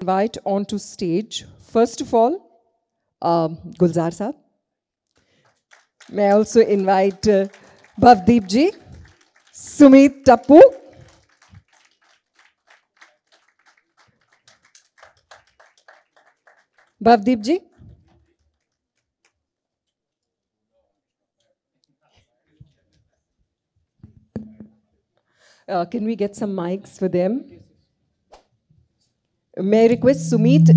invite onto stage, first of all, Gulzar Saab. May I also invite Bhavdeep ji, Sumit Tappu, Bhavdeep ji. Can we get some mics for them? May I request Sumit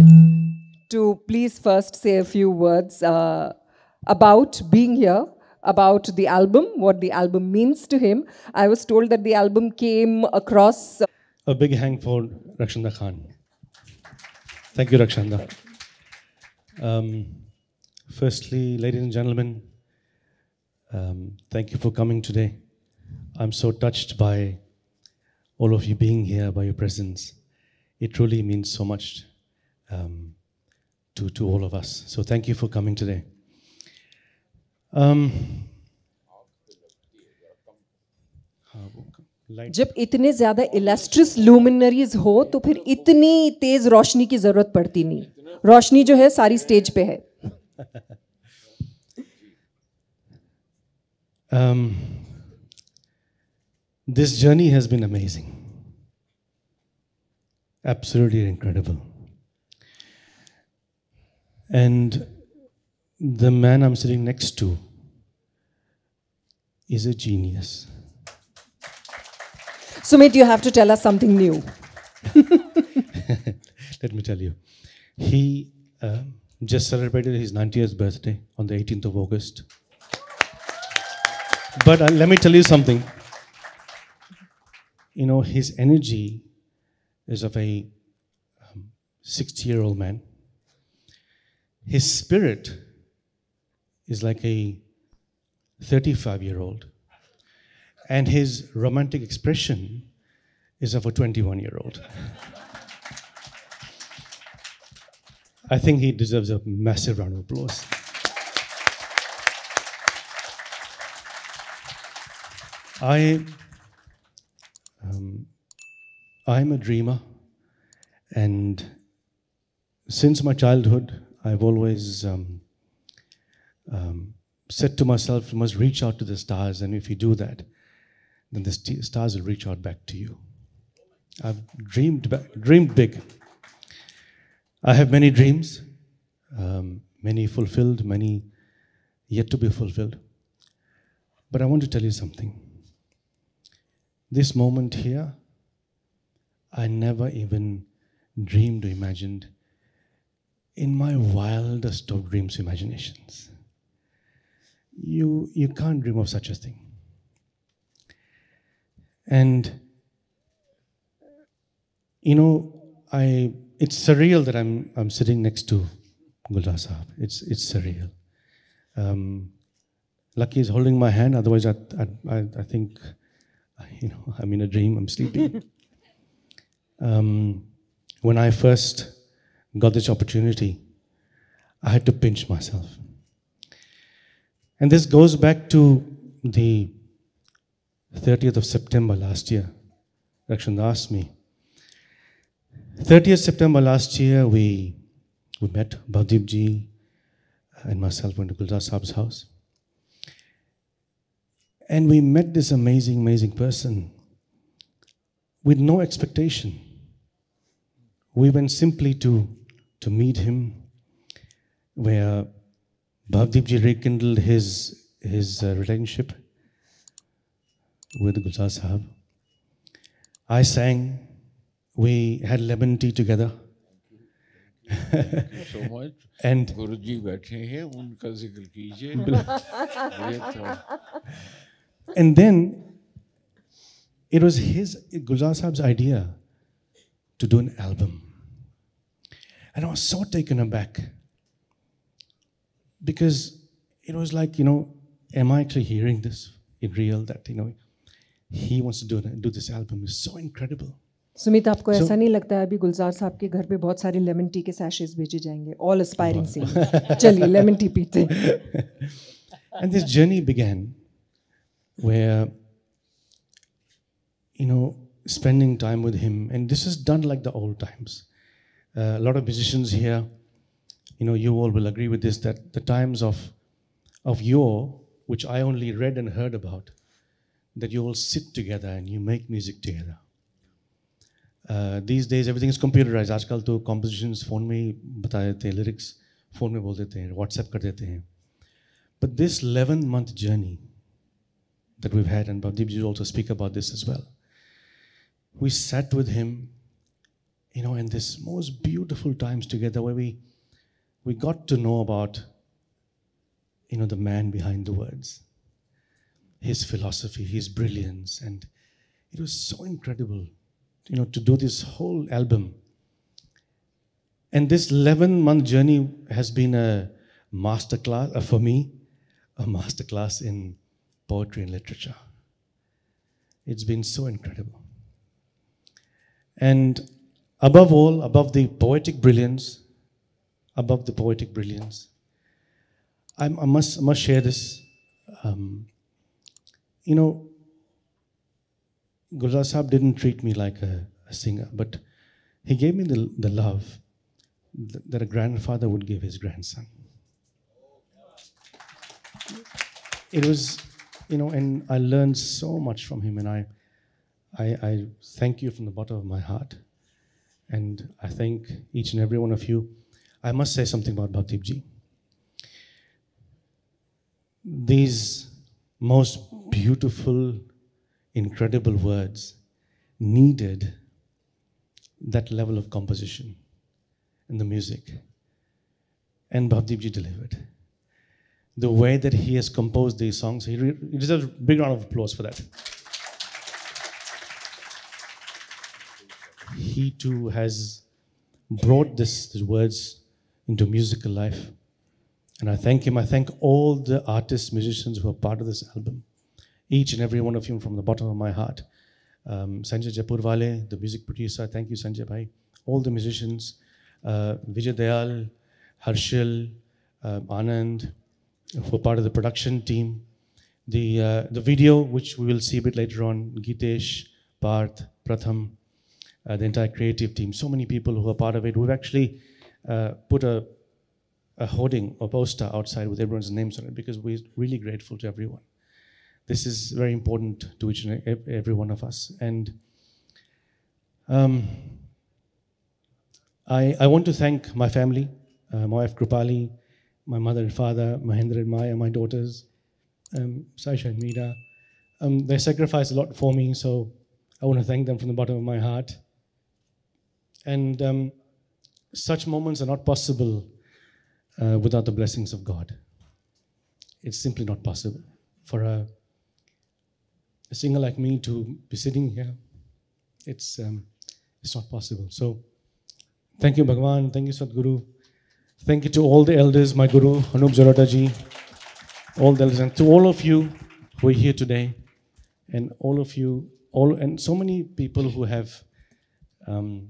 to please first say a few words about being here, about the album, what the album means to him. I was told that the album came across... A big hand for Rakshanda Khan. Thank you, Rakshanda. Firstly, ladies and gentlemen, thank you for coming today. I'm so touched by all of you being here, by your presence. It truly means so much to all of us. So thank you for coming today. जब इतने ज़्यादा illustrious luminaries हो तो फिर इतनी तेज रोशनी की ज़रूरत पड़ती नहीं. रोशनी जो है सारी स्टेज पे है. This journey has been amazing. Absolutely incredible. And the man I'm sitting next to is a genius. Sumit, you have to tell us something new. Let me tell you. He just celebrated his 90th birthday on the 18th of August. But let me tell you something. You know, his energy is of a 60-year-old man. His spirit is like a 35-year-old. And his romantic expression is of a 21-year-old. I think he deserves a massive round of applause. I'm a dreamer, and since my childhood, I've always said to myself, you must reach out to the stars, and if you do that, then the stars will reach out back to you. I've dreamed big. I have many dreams, many fulfilled, many yet to be fulfilled. But I want to tell you something. This moment here, I never even dreamed or imagined in my wildest of dreams, imaginations. You can't dream of such a thing. And, you know, it's surreal that I'm sitting next to Gulzar Saab. It's surreal. Lucky is holding my hand, otherwise I think, you know, I'm in a dream, I'm sleeping. When I first got this opportunity, I had to pinch myself. And this goes back to the 30th of September last year. Rakshanda asked me. 30th September last year, we met, Bhavdeep ji and myself went to Gulzar Saab's house. And we met this amazing, amazing person with no expectation. We went simply to meet him, where Bhavdeep ji rekindled his relationship with Gulzar Saab. I sang. We had lemon tea together. Thank you so much. And Guruji बैठे हैं, उनका जिक्र कीजिए. And then it was Gulzar Saab's idea to do an album. And I was so taken aback, because it was like, you know, am I actually hearing this in real, that, you know, he wants to do this album? Is so incredible. Sumit, आपको ऐसा नहीं लगता है अभी गुलजार साहब के घर पे बहुत सारी लेमन टी के सैशेस भेजे जाएंगे? All aspiring singers. चलिए लेमन टी पीते हैं. And this journey began where, you know, spending time with him, and this is done like the old times. A lot of musicians here, you all will agree with this, that the times of yore, which I only read and heard about, that you all sit together and you make music together. These days everything is computerized. आजकल तो compositions phone में ही बता देते हैं, lyrics phone में बोल देते हैं, WhatsApp कर देते हैं. But this 11-month journey that we've had, and Bhavdeep ji will also speak about this as well. We sat with him, in this most beautiful times together where we got to know about, the man behind the words, his philosophy, his brilliance, and it was so incredible, to do this whole album. And this 11-month journey has been a masterclass, for me, a masterclass in poetry and literature. It's been so incredible. And above all, above the poetic brilliance, I must share this. Gulzar Saab didn't treat me like a singer, but he gave me the love that a grandfather would give his grandson. It was, and I learned so much from him, and I thank you from the bottom of my heart. And I thank each and every one of you. I must say something about Bhavdeep ji. These most beautiful, incredible words needed that level of composition in the music. And Bhavdeep ji delivered. The way that he has composed these songs, he deserves a big round of applause for that. He too has brought these words into musical life. And I thank him. I thank all the artists, musicians who are part of this album. Each and every one of you from the bottom of my heart. Sanjay Jaipurwale, the music producer, thank you Sanjay bhai. All the musicians, Vijay Dayal, Harshil, Anand, who are part of the production team. The video, which we will see a bit later on, Gitesh, Parth, Pratham, the entire creative team, so many people who are part of it. We've actually put a hoarding or poster outside with everyone's names on it because we're really grateful to everyone. This is very important to each and every one of us. And I want to thank my family, my wife Krupali, my mother and father, Mahendra and Maya, my daughters, Saisha and Meera. They sacrificed a lot for me, so I want to thank them from the bottom of my heart. And such moments are not possible without the blessings of God. It's simply not possible for a singer like me to be sitting here. It's not possible. So thank you, Bhagwan. Thank you, Sadhguru. Thank you to all the elders, my Guru, Anup Jalota ji, all the elders, and to all of you who are here today, and all of you, and so many people who have, who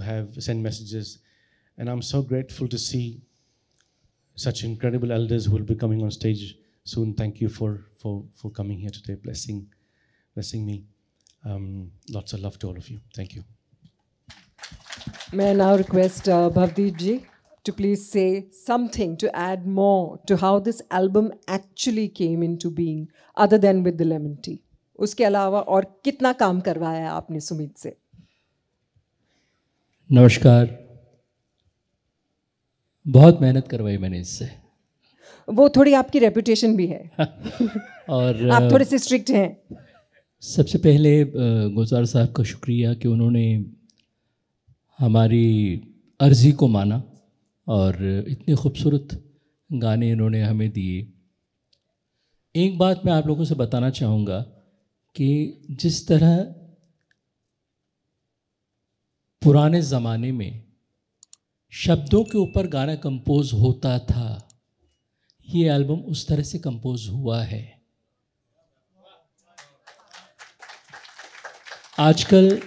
have sent messages. And I'm so grateful to see such incredible elders who will be coming on stage soon. Thank you for coming here today, blessing me. Lots of love to all of you. Thank you. May I now request Bhavdeep ji to please say something to add more to how this album actually came into being, other than with the lemon tea. उसके अलावा और कितना काम करवाया है आपने सुमित से? नमस्कार. बहुत मेहनत करवाई मैंने इससे. वो थोड़ी आपकी रेपुटेशन भी है. और आप थोड़े से स्ट्रिक्ट हैं. सबसे पहले गुलजार साहब का शुक्रिया कि उन्होंने हमारी अर्ज़ी को माना और इतने खूबसूरत गाने इन्होंने हमें दिए. एक बात मैं आप लोगों से बताना चाहूँगा कि जिस तरह पुराने ज़माने में शब्दों के ऊपर गाना कंपोज होता था, ये एल्बम उस तरह से कंपोज हुआ है. आजकल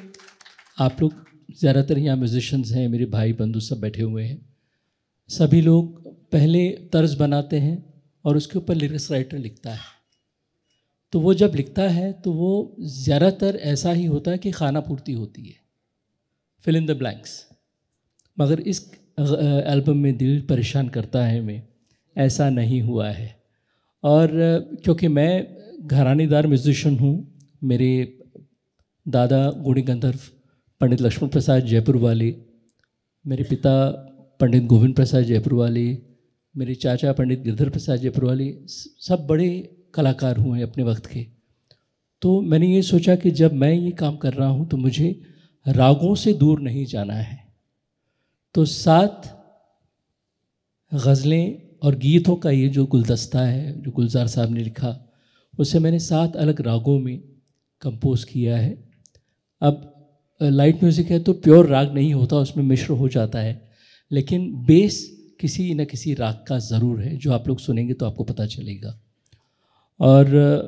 आप लोग ज़्यादातर यहाँ म्यूजिशियंस हैं, मेरे भाई बंधु सब बैठे हुए हैं. सभी लोग पहले तर्ज बनाते हैं और उसके ऊपर लिरिक्स राइटर लिखता है. तो वो जब लिखता है तो वो ज़्यादातर ऐसा ही होता है कि खाना पूर्ति होती है. Fill in the blanks. मगर इस एल्बम में दिल परेशान करता है में ऐसा नहीं हुआ है। और क्योंकि मैं घरानेदार म्यूजिशियन हूँ, मेरे दादा गुणी गंधर्व पंडित लक्ष्मण प्रसाद जयपुर वाले, मेरे पिता पंडित गोविंद प्रसाद जयपुर वाले, मेरे चाचा पंडित गिरधर प्रसाद जयपुर वाले, सब बड़े कलाकार हुए हैं अपने वक्त के। तो मैंने ये सोचा कि जब मैं ये काम कर रहा हूँ तो मुझे रागों से दूर नहीं जाना है। तो 7 गज़लें और गीतों का ये जो गुलदस्ता है जो गुलजार साहब ने लिखा, उसे मैंने 7 अलग रागों में कंपोज किया है। अब लाइट म्यूज़िक है तो प्योर राग नहीं होता, उसमें मिश्र हो जाता है, लेकिन बेस किसी न किसी राग का ज़रूर है, जो आप लोग सुनेंगे तो आपको पता चलेगा। और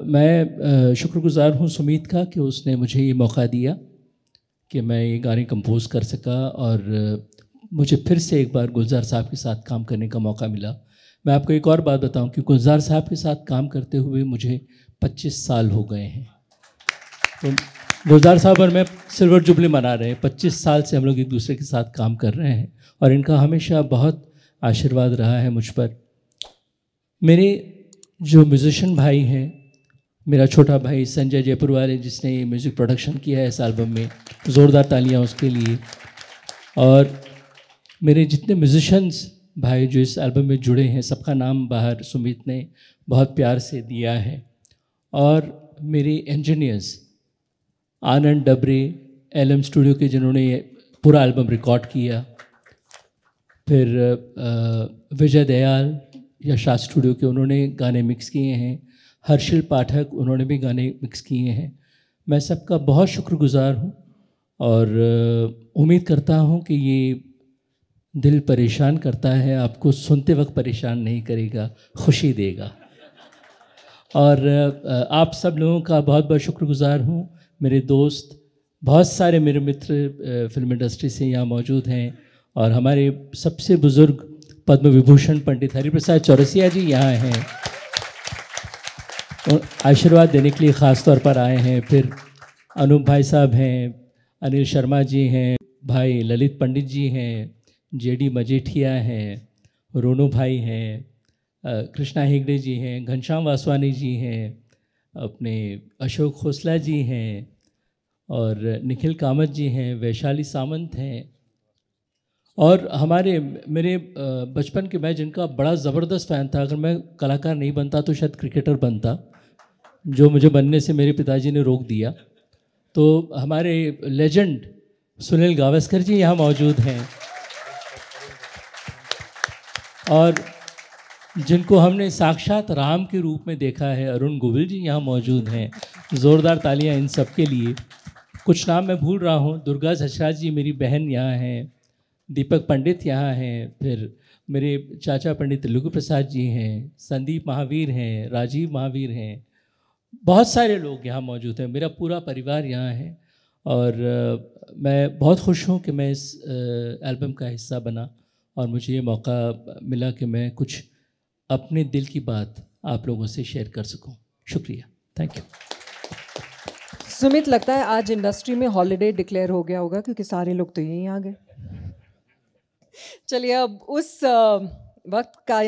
मैं शुक्रगुज़ार हूँ सुमीत का कि उसने मुझे ये मौका दिया कि मैं ये गाने कंपोज कर सका और मुझे फिर से एक बार गुलजार साहब के साथ काम करने का मौका मिला। मैं आपको एक और बात बताऊं कि गुलजार साहब के साथ काम करते हुए मुझे 25 साल हो गए हैं। तो गुलजार साहब और मैं सिल्वर जुबली मना रहे हैं, 25 साल से हम लोग एक दूसरे के साथ काम कर रहे हैं और इनका हमेशा बहुत आशीर्वाद रहा है मुझ पर। मेरे जो म्यूज़िशियन भाई हैं, मेरा छोटा भाई संजय जयपुर वाले जिसने ये म्यूज़िक प्रोडक्शन किया है इस एल्बम में, ज़ोरदार तालियां उसके लिए। और मेरे जितने म्यूज़िशंस भाई जो इस एल्बम में जुड़े हैं, सबका नाम बाहर सुमित ने बहुत प्यार से दिया है। और मेरे इंजीनियर्स आनंद डबरे एलएम स्टूडियो के, जिन्होंने पूरा एल्बम रिकॉर्ड किया, फिर विजय दयाल यशराज स्टूडियो के, उन्होंने गाने मिक्स किए हैं, हर्षिल पाठक उन्होंने भी गाने मिक्स किए हैं। मैं सबका बहुत शुक्रगुज़ार हूँ और उम्मीद करता हूँ कि ये दिल परेशान करता है आपको सुनते वक्त परेशान नहीं करेगा, खुशी देगा। और आप सब लोगों का बहुत बहुत शुक्रगुज़ार हूँ। मेरे दोस्त, बहुत सारे मेरे मित्र फिल्म इंडस्ट्री से यहाँ मौजूद हैं और हमारे सबसे बुज़ुर्ग पद्म विभूषण पंडित हरिप्रसाद चौरसिया जी यहाँ हैं, आशीर्वाद देने के लिए ख़ास तौर पर आए हैं। फिर अनूप भाई साहब हैं, अनिल शर्मा जी हैं, भाई ललित पंडित जी हैं, जेडी मजेठिया हैं, रोनू भाई हैं, कृष्णा हेगड़े जी हैं, घनश्याम वासवानी जी हैं, अपने अशोक खोसला जी हैं और निखिल कामत जी हैं, वैशाली सामंत हैं। और मेरे बचपन के, मैं जिनका बड़ा ज़बरदस्त फ़ैन था, अगर मैं कलाकार नहीं बनता तो शायद क्रिकेटर बनता, जो मुझे बनने से मेरे पिताजी ने रोक दिया। तो हमारे लेजेंड सुनील गावस्कर जी यहाँ मौजूद हैं और जिनको हमने साक्षात राम के रूप में देखा है, अरुण गोविल जी यहाँ मौजूद हैं। ज़ोरदार तालियां इन सब के लिए। कुछ नाम मैं भूल रहा हूँ, दुर्गा झचराज जी मेरी बहन यहाँ हैं, दीपक पंडित यहाँ हैं, फिर मेरे चाचा पंडित त्रिलोकी प्रसाद जी हैं, संदीप महावीर हैं, राजीव महावीर हैं, बहुत सारे लोग यहाँ मौजूद हैं। मेरा पूरा परिवार यहाँ है और मैं बहुत खुश हूँ कि मैं इस एल्बम का हिस्सा बना और मुझे ये मौका मिला कि मैं कुछ अपने दिल की बात आप लोगों से शेयर कर सकूं। शुक्रिया, थैंक यू। सुमित, लगता है आज इंडस्ट्री में हॉलिडे डिक्लेयर हो गया होगा क्योंकि सारे लोग तो यहीं आ गए। चलिए, अब उस वक्त का,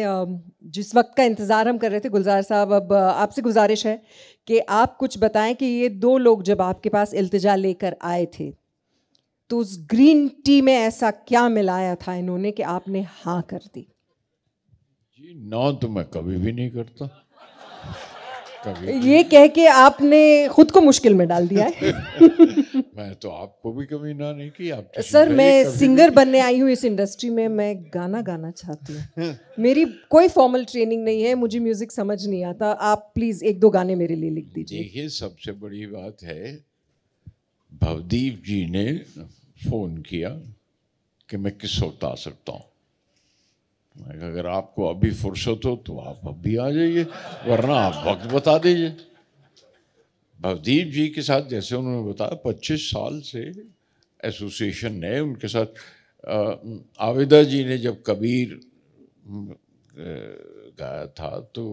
जिस वक्त का इंतज़ार हम कर रहे थे गुलजार साहब, अब आपसे गुजारिश है कि आप कुछ बताएं कि ये 2 लोग जब आपके पास इल्तिजा लेकर आए थे तो उस ग्रीन टी में ऐसा क्या मिलाया था इन्होंने कि आपने हाँ कर दी? जी, ना तो मैं कभी भी नहीं करता, कभी ये कह के आपने खुद को मुश्किल में डाल दिया है। मैं तो आपको भी कभी ना नहीं की। आप तो सर, कभी मैं सिंगर बनने आई हूँ इस इंडस्ट्री में, मैं गाना गाना चाहती हूँ। मेरी कोई फॉर्मल ट्रेनिंग नहीं है, मुझे म्यूजिक समझ नहीं आता। आप प्लीज 1-2 गाने मेरे लिए लिख दीजिए। देखिए, सबसे बड़ी बात है, भवदीप जी ने फ़ोन किया कि मैं किस वक्त आ सकता हूँ। मैं कहा, अगर आपको अभी फुर्सत हो तो आप अभी आ जाइए, वरना आप वक्त बता दीजिए। भवदीप जी के साथ, जैसे उन्होंने बताया, 25 साल से एसोसिएशन है उनके साथ। आविदा जी ने जब कबीर गाया था तो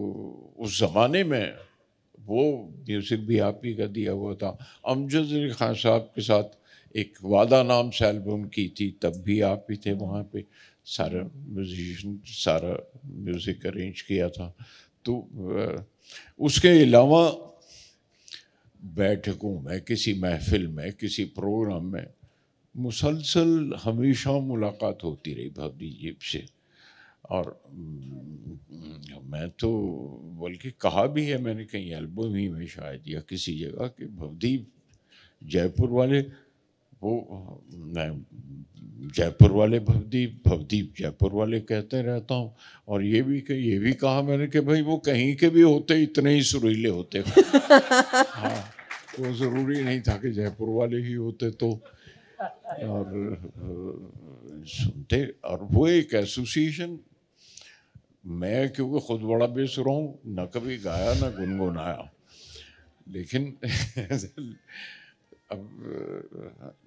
उस ज़माने में वो म्यूज़िक भी आप ही का दिया हुआ था। अमजद अली खान साहब के साथ एक वादा नाम से एल्बम की थी, तब भी आप ही थे वहाँ पे, सारा म्यूजिशियन, सारा म्यूज़िक अरेंज किया था। तो उसके अलावा बैठकों में, किसी महफिल में, किसी प्रोग्राम में मुसलसल हमेशा मुलाकात होती रही भवदीप जी से। और मैं तो बल्कि कहा भी है मैंने कहीं एल्बम ही में शायद या किसी जगह कि भवदीप जयपुर वाले, वो मैं जयपुर वाले भवदीप, भवदीप जयपुर वाले कहते रहता हूँ। और ये भी कहा मैंने कि भाई वो कहीं के भी होते इतने ही सुरीले होते। हाँ, वो ज़रूरी नहीं था कि जयपुर वाले ही होते। तो और सुनते, और वो एक एसोसिएशन, मैं क्योंकि खुद बड़ा बेसुरा हूँ, न कभी गाया न गुनगुनाया, लेकिन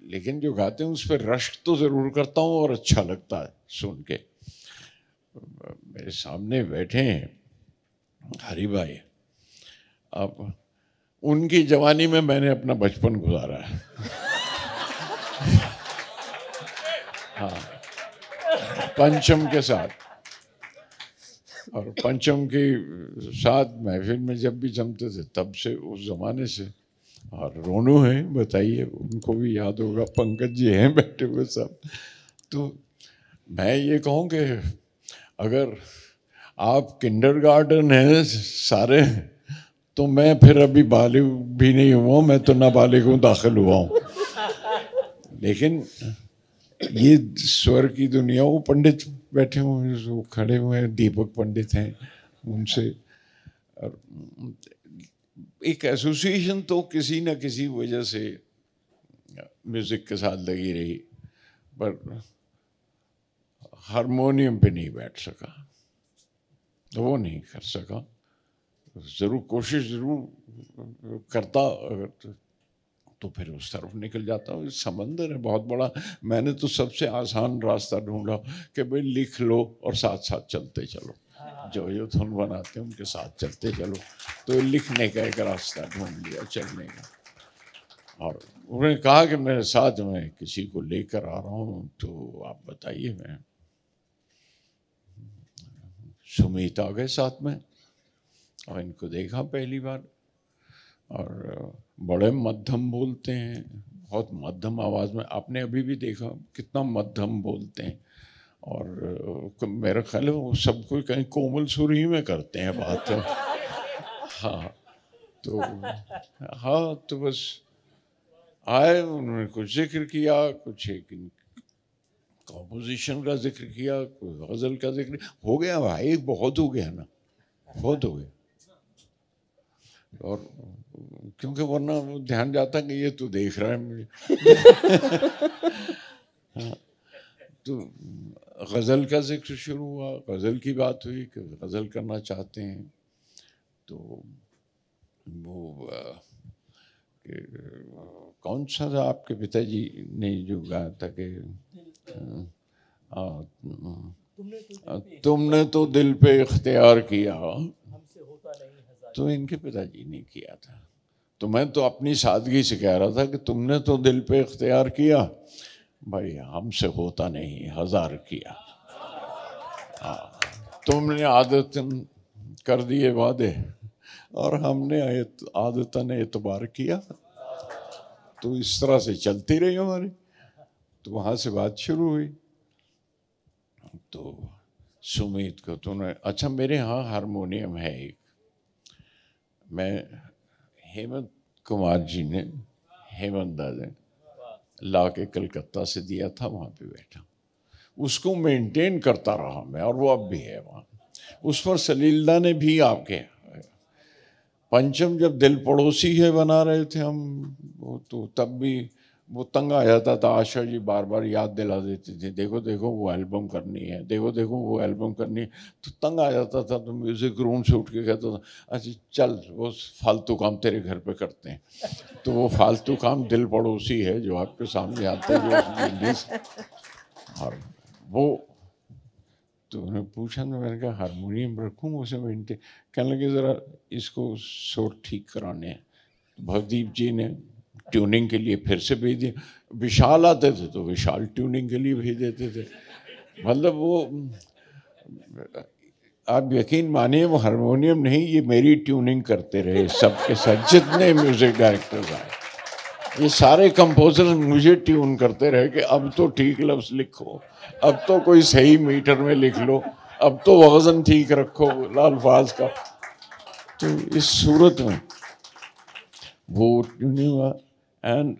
लेकिन जो गाते हैं उस पर रश्क तो ज़रूर करता हूँ और अच्छा लगता है सुन के। मेरे सामने बैठे हैं हरी भाई, अब उनकी जवानी में मैंने अपना बचपन गुजारा है। हाँ, पंचम के साथ, और पंचम के साथ महफिल में जब भी जमते थे तब से, उस ज़माने से। और रोनू हैं, बताइए, उनको भी याद होगा, पंकज जी हैं बैठे हुए सब। तो मैं ये कहूँ कि अगर आप किंडरगार्टन हैं सारे, तो मैं फिर अभी बालिग भी नहीं हुआ, मैं तो नाबालिग हूँ, दाखिल हुआ हूँ। लेकिन ये स्वर की दुनिया, वो पंडित बैठे हुए हैं, वो खड़े हुए हैं, दीपक पंडित हैं, उनसे। और एक एसोसिएशन तो किसी न किसी वजह से म्यूज़िक के साथ लगी रही, पर हारमोनियम पे नहीं बैठ सका, तो वो नहीं कर सका। ज़रूर कोशिश ज़रूर करता अगर तो फिर उस तरफ निकल जाता हूँ। समंदर है बहुत बड़ा। मैंने तो सबसे आसान रास्ता ढूंढा कि भाई लिख लो और साथ साथ चलते चलो, जो धुन बनाते हैं उनके साथ चलते चलो। तो लिखने का एक रास्ता ढूंढ लिया चलने का। और उन्होंने कहा कि मेरे साथ में किसी को लेकर आ रहा हूँ, तो आप बताइए। मैं सुमित आ गए साथ में, और इनको देखा पहली बार, और बड़े मध्यम बोलते हैं, बहुत मध्यम आवाज़ में। आपने अभी भी देखा कितना मध्यम बोलते हैं, और मेरा ख्याल है वो सब कोई कहीं कोमल सुर ही में करते हैं बात। हाँ, तो बस आए, उन्होंने कुछ जिक्र किया, कुछ एक कॉम्पोजिशन का जिक्र किया, कोई गज़ल का जिक्र हो गया। भाई बहुत हो गया ना, बहुत हो गया। और क्योंकि वरना वो ध्यान जाता कि ये तो देख रहा है मुझे। हाँ, तो गज़ल का जिक्र शुरू हुआ, गज़ल की बात हुई कि गज़ल करना चाहते हैं। तो वो कौन सा था आपके पिताजी ने जो गाया था कि तुमने तो दिल पे इख्तियार किया, तो इनके पिताजी ने किया था। तो मैं तो अपनी सादगी से कह रहा था कि तुमने तो दिल पे इख्तियार किया, भाई हमसे होता नहीं हजार किया। हाँ, तुमने आदतन कर दिए वादे और हमने आदतन एतबार किया। तो इस तरह से चलती रही हमारी। तो वहाँ से बात शुरू हुई। तो सुमित को तूने, अच्छा मेरे यहाँ हारमोनियम है एक, मैं हेमंत कुमार जी ने, हेमंत दादा ने ला के कलकत्ता से दिया था, वहाँ पे बैठा, उसको मेंटेन करता रहा मैं, और वो अब भी है वहाँ। उस पर सलीलदा ने भी आपके पंचम जब दिल पड़ोसी है बना रहे थे हम, वो तो तब भी वो तंग आ जाता था। आशा जी बार बार याद दिला देती थी, देखो देखो वो एल्बम करनी है, देखो देखो वो एल्बम करनी है। तो तंग आ जाता था, तो म्यूज़िक रूम से उठ के कहता था, अच्छा चल वो फालतू काम तेरे घर पे करते हैं। तो वो फालतू काम दिल पड़ोसी है जो आपके सामने आता है, और वो तो उन्होंने पूछा, तो मैंने कहा हारमोनियम रखूँ उसे मेंटेन। कहने लगे ज़रा इसको सुर ठीक कराने हैं। भवदीप जी ने ट्यूनिंग के लिए फिर से भेज दिया। विशाल आते थे तो विशाल ट्यूनिंग के लिए भेज देते थे। मतलब वो, आप यकीन मानिए, वो हारमोनियम नहीं, ये मेरी ट्यूनिंग करते रहे सबके साथ। जितने म्यूजिक डायरेक्टर्स आए, ये सारे कंपोजर्स मुझे ट्यून करते रहे कि अब तो ठीक लफ्ज़ लिखो, अब तो कोई सही मीटर में लिख लो, अब तो वज़न ठीक रखो अल्फाज का। तो इस सूरत में वो ट्यूनिंग हुआ। एंड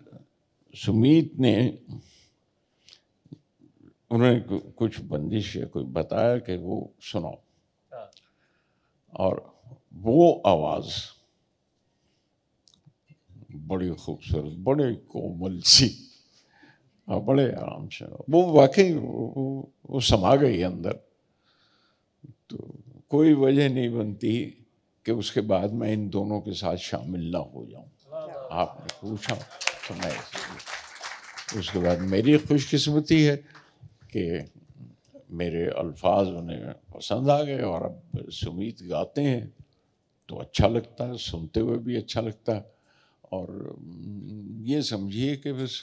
सुमीत ने, उन्होंने कुछ बंदिश या कोई बताया कि वो सुनाओ, और वो आवाज़ बड़ी खूबसूरत, बड़े कोमल सी और बड़े आराम से, वो वाकई वो समा गई अंदर। तो कोई वजह नहीं बनती कि उसके बाद मैं इन दोनों के साथ शामिल ना हो जाऊं। आपने पूछा तो मैं, उसके बाद मेरी खुशकिस्मती है कि मेरे अल्फाज उन्हें पसंद आ गए, और अब सुमीत गाते हैं तो अच्छा लगता है, सुनते हुए भी अच्छा लगता है। और ये समझिए कि बस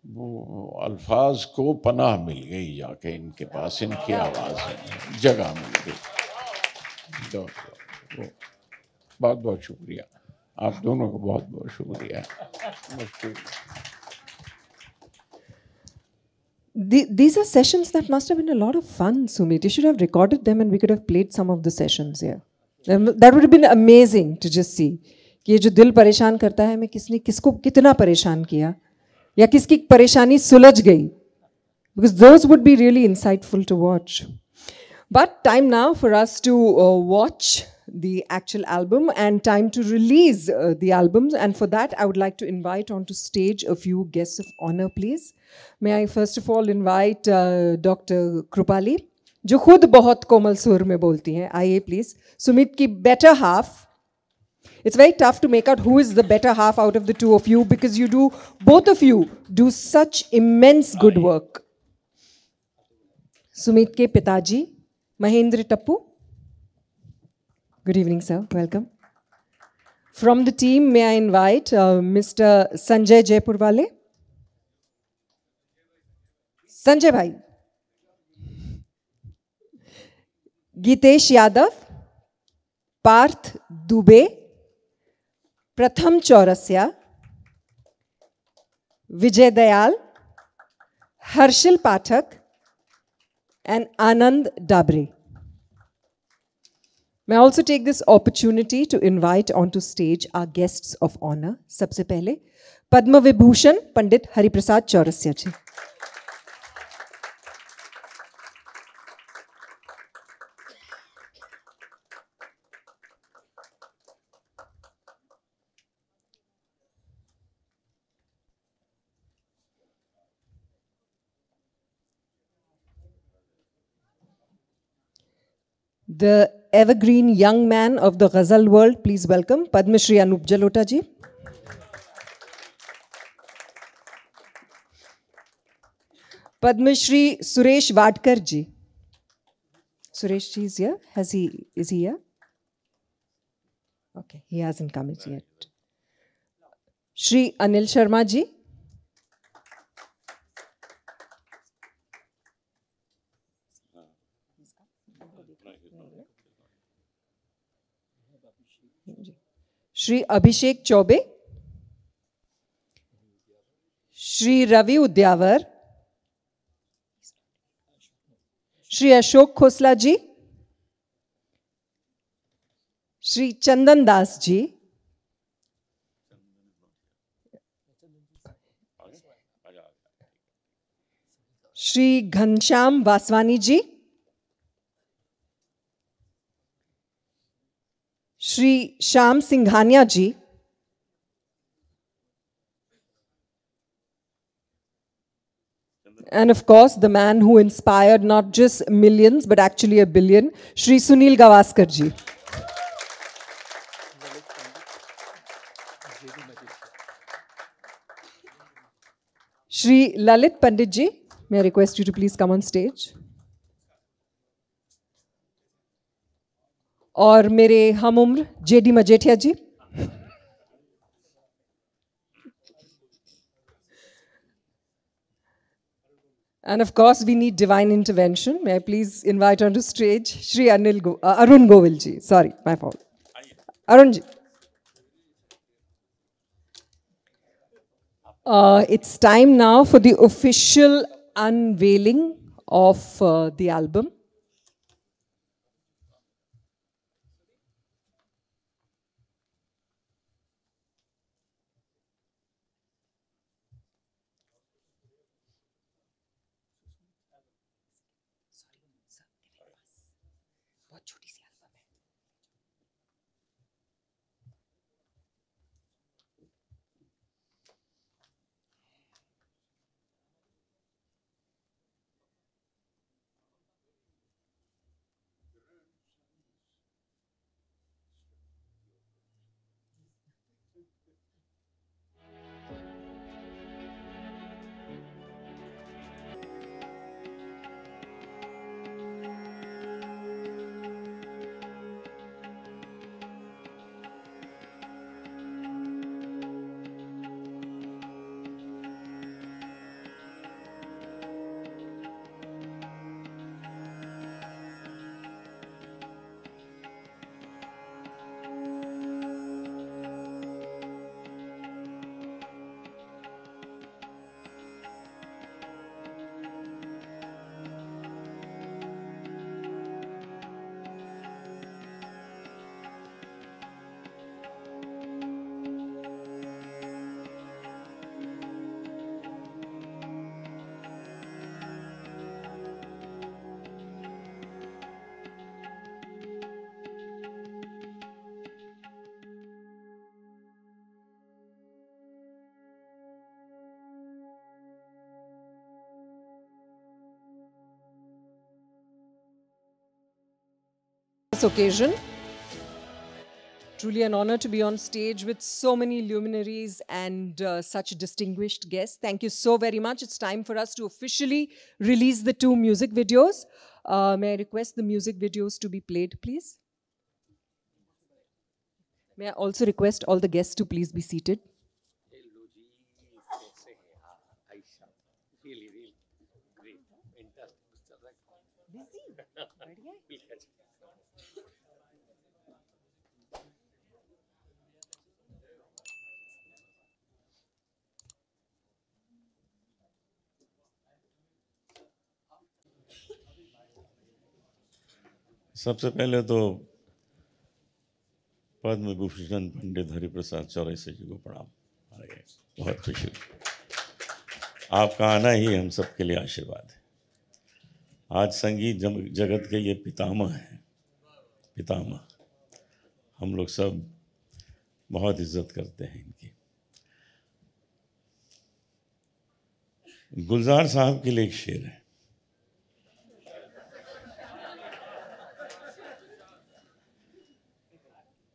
वो अल्फाज को पनाह मिल गई जाके इनके पास, इनकी आवाज़ में जगह मिल गई। तो बहुत बहुत शुक्रिया, आप दोनों को बहुत बहुत शुक्रिया। These are sessions that must have been a lot of fun, Sumit. You should have recorded them and we could have played some of the sessions here. That would have been amazing to just see कि ये जो दिल परेशान करता है, मैं किसने किसको कितना परेशान किया, या किसकी परेशानी सुलझ गई, because those would be really insightful to watch. But time now for us to watch the actual album and time to release the albums. And for that, I would like to invite onto stage a few guests of honor, please. May I first of all invite Dr. Krupali, जो खुद बहुत कोमल सुर में बोलती हैं. आइए please. Sumit की better half. It's very tough to make out who is the better half out of the two of you, because you do, both of you do such immense good work. Sumit ke पिताजी Mahendra Tappu. Good evening, sir. Welcome. From the team, may I invite Mr. Sanjay Jaipurwale. Sanjay bhai. Gitesh Yadav, Parth Dubey, Pratham Chaurasya, Vijay Dayal, Harshil Pathak, and Anand Dabre. May I also take this opportunity to invite onto stage our guests of honor. सबसे पहले पद्म विभूषण पंडित हरिप्रसाद चौरसिया जी. The evergreen young man of the Ghazal world, please welcome Padma Shri Anup Jalota ji. Padma Shri Suresh Vadkar ji. Suresh ji is here. Is he here? Okay, he hasn't come yet. Shri Anil Sharma ji. Shri Abhishek Chaube, Shri Ravi Udyavar, Shri Ashok Khosla ji, Shri Chandan Das ji, Shri Ghanshyam Vaswani ji, Shri Shyam Singhania ji, and of course the man who inspired not just millions but actually a billion, Shri Sunil Gavaskar ji. Shri Lalit Pandit ji, may I request you to please come on stage. और मेरे हम उम्र JD Majethia ji. And of course, we need divine intervention. May I please invite onto stage Shri Arun Govilji. Sorry, my fault. Arunji. It's time now for the official unveiling of the album. This occasion, truly an honor to be on stage with so many luminaries and such distinguished guests. Thank you so very much. It's time for us to officially release the 2 music videos. May I request the music videos to be played, please? May I also request all the guests to please be seated? सबसे पहले तो पद्म भूषण पंडित हरिप्रसाद चौरसिया जी को प्रणाम। बहुत खुशी हुई, आपका आना ही हम सबके लिए आशीर्वाद है। आज संगीत जगत के ये पितामह हैं, पितामह। हम लोग सब बहुत इज्जत करते हैं इनकी। गुलजार साहब के लिए एक शेर है।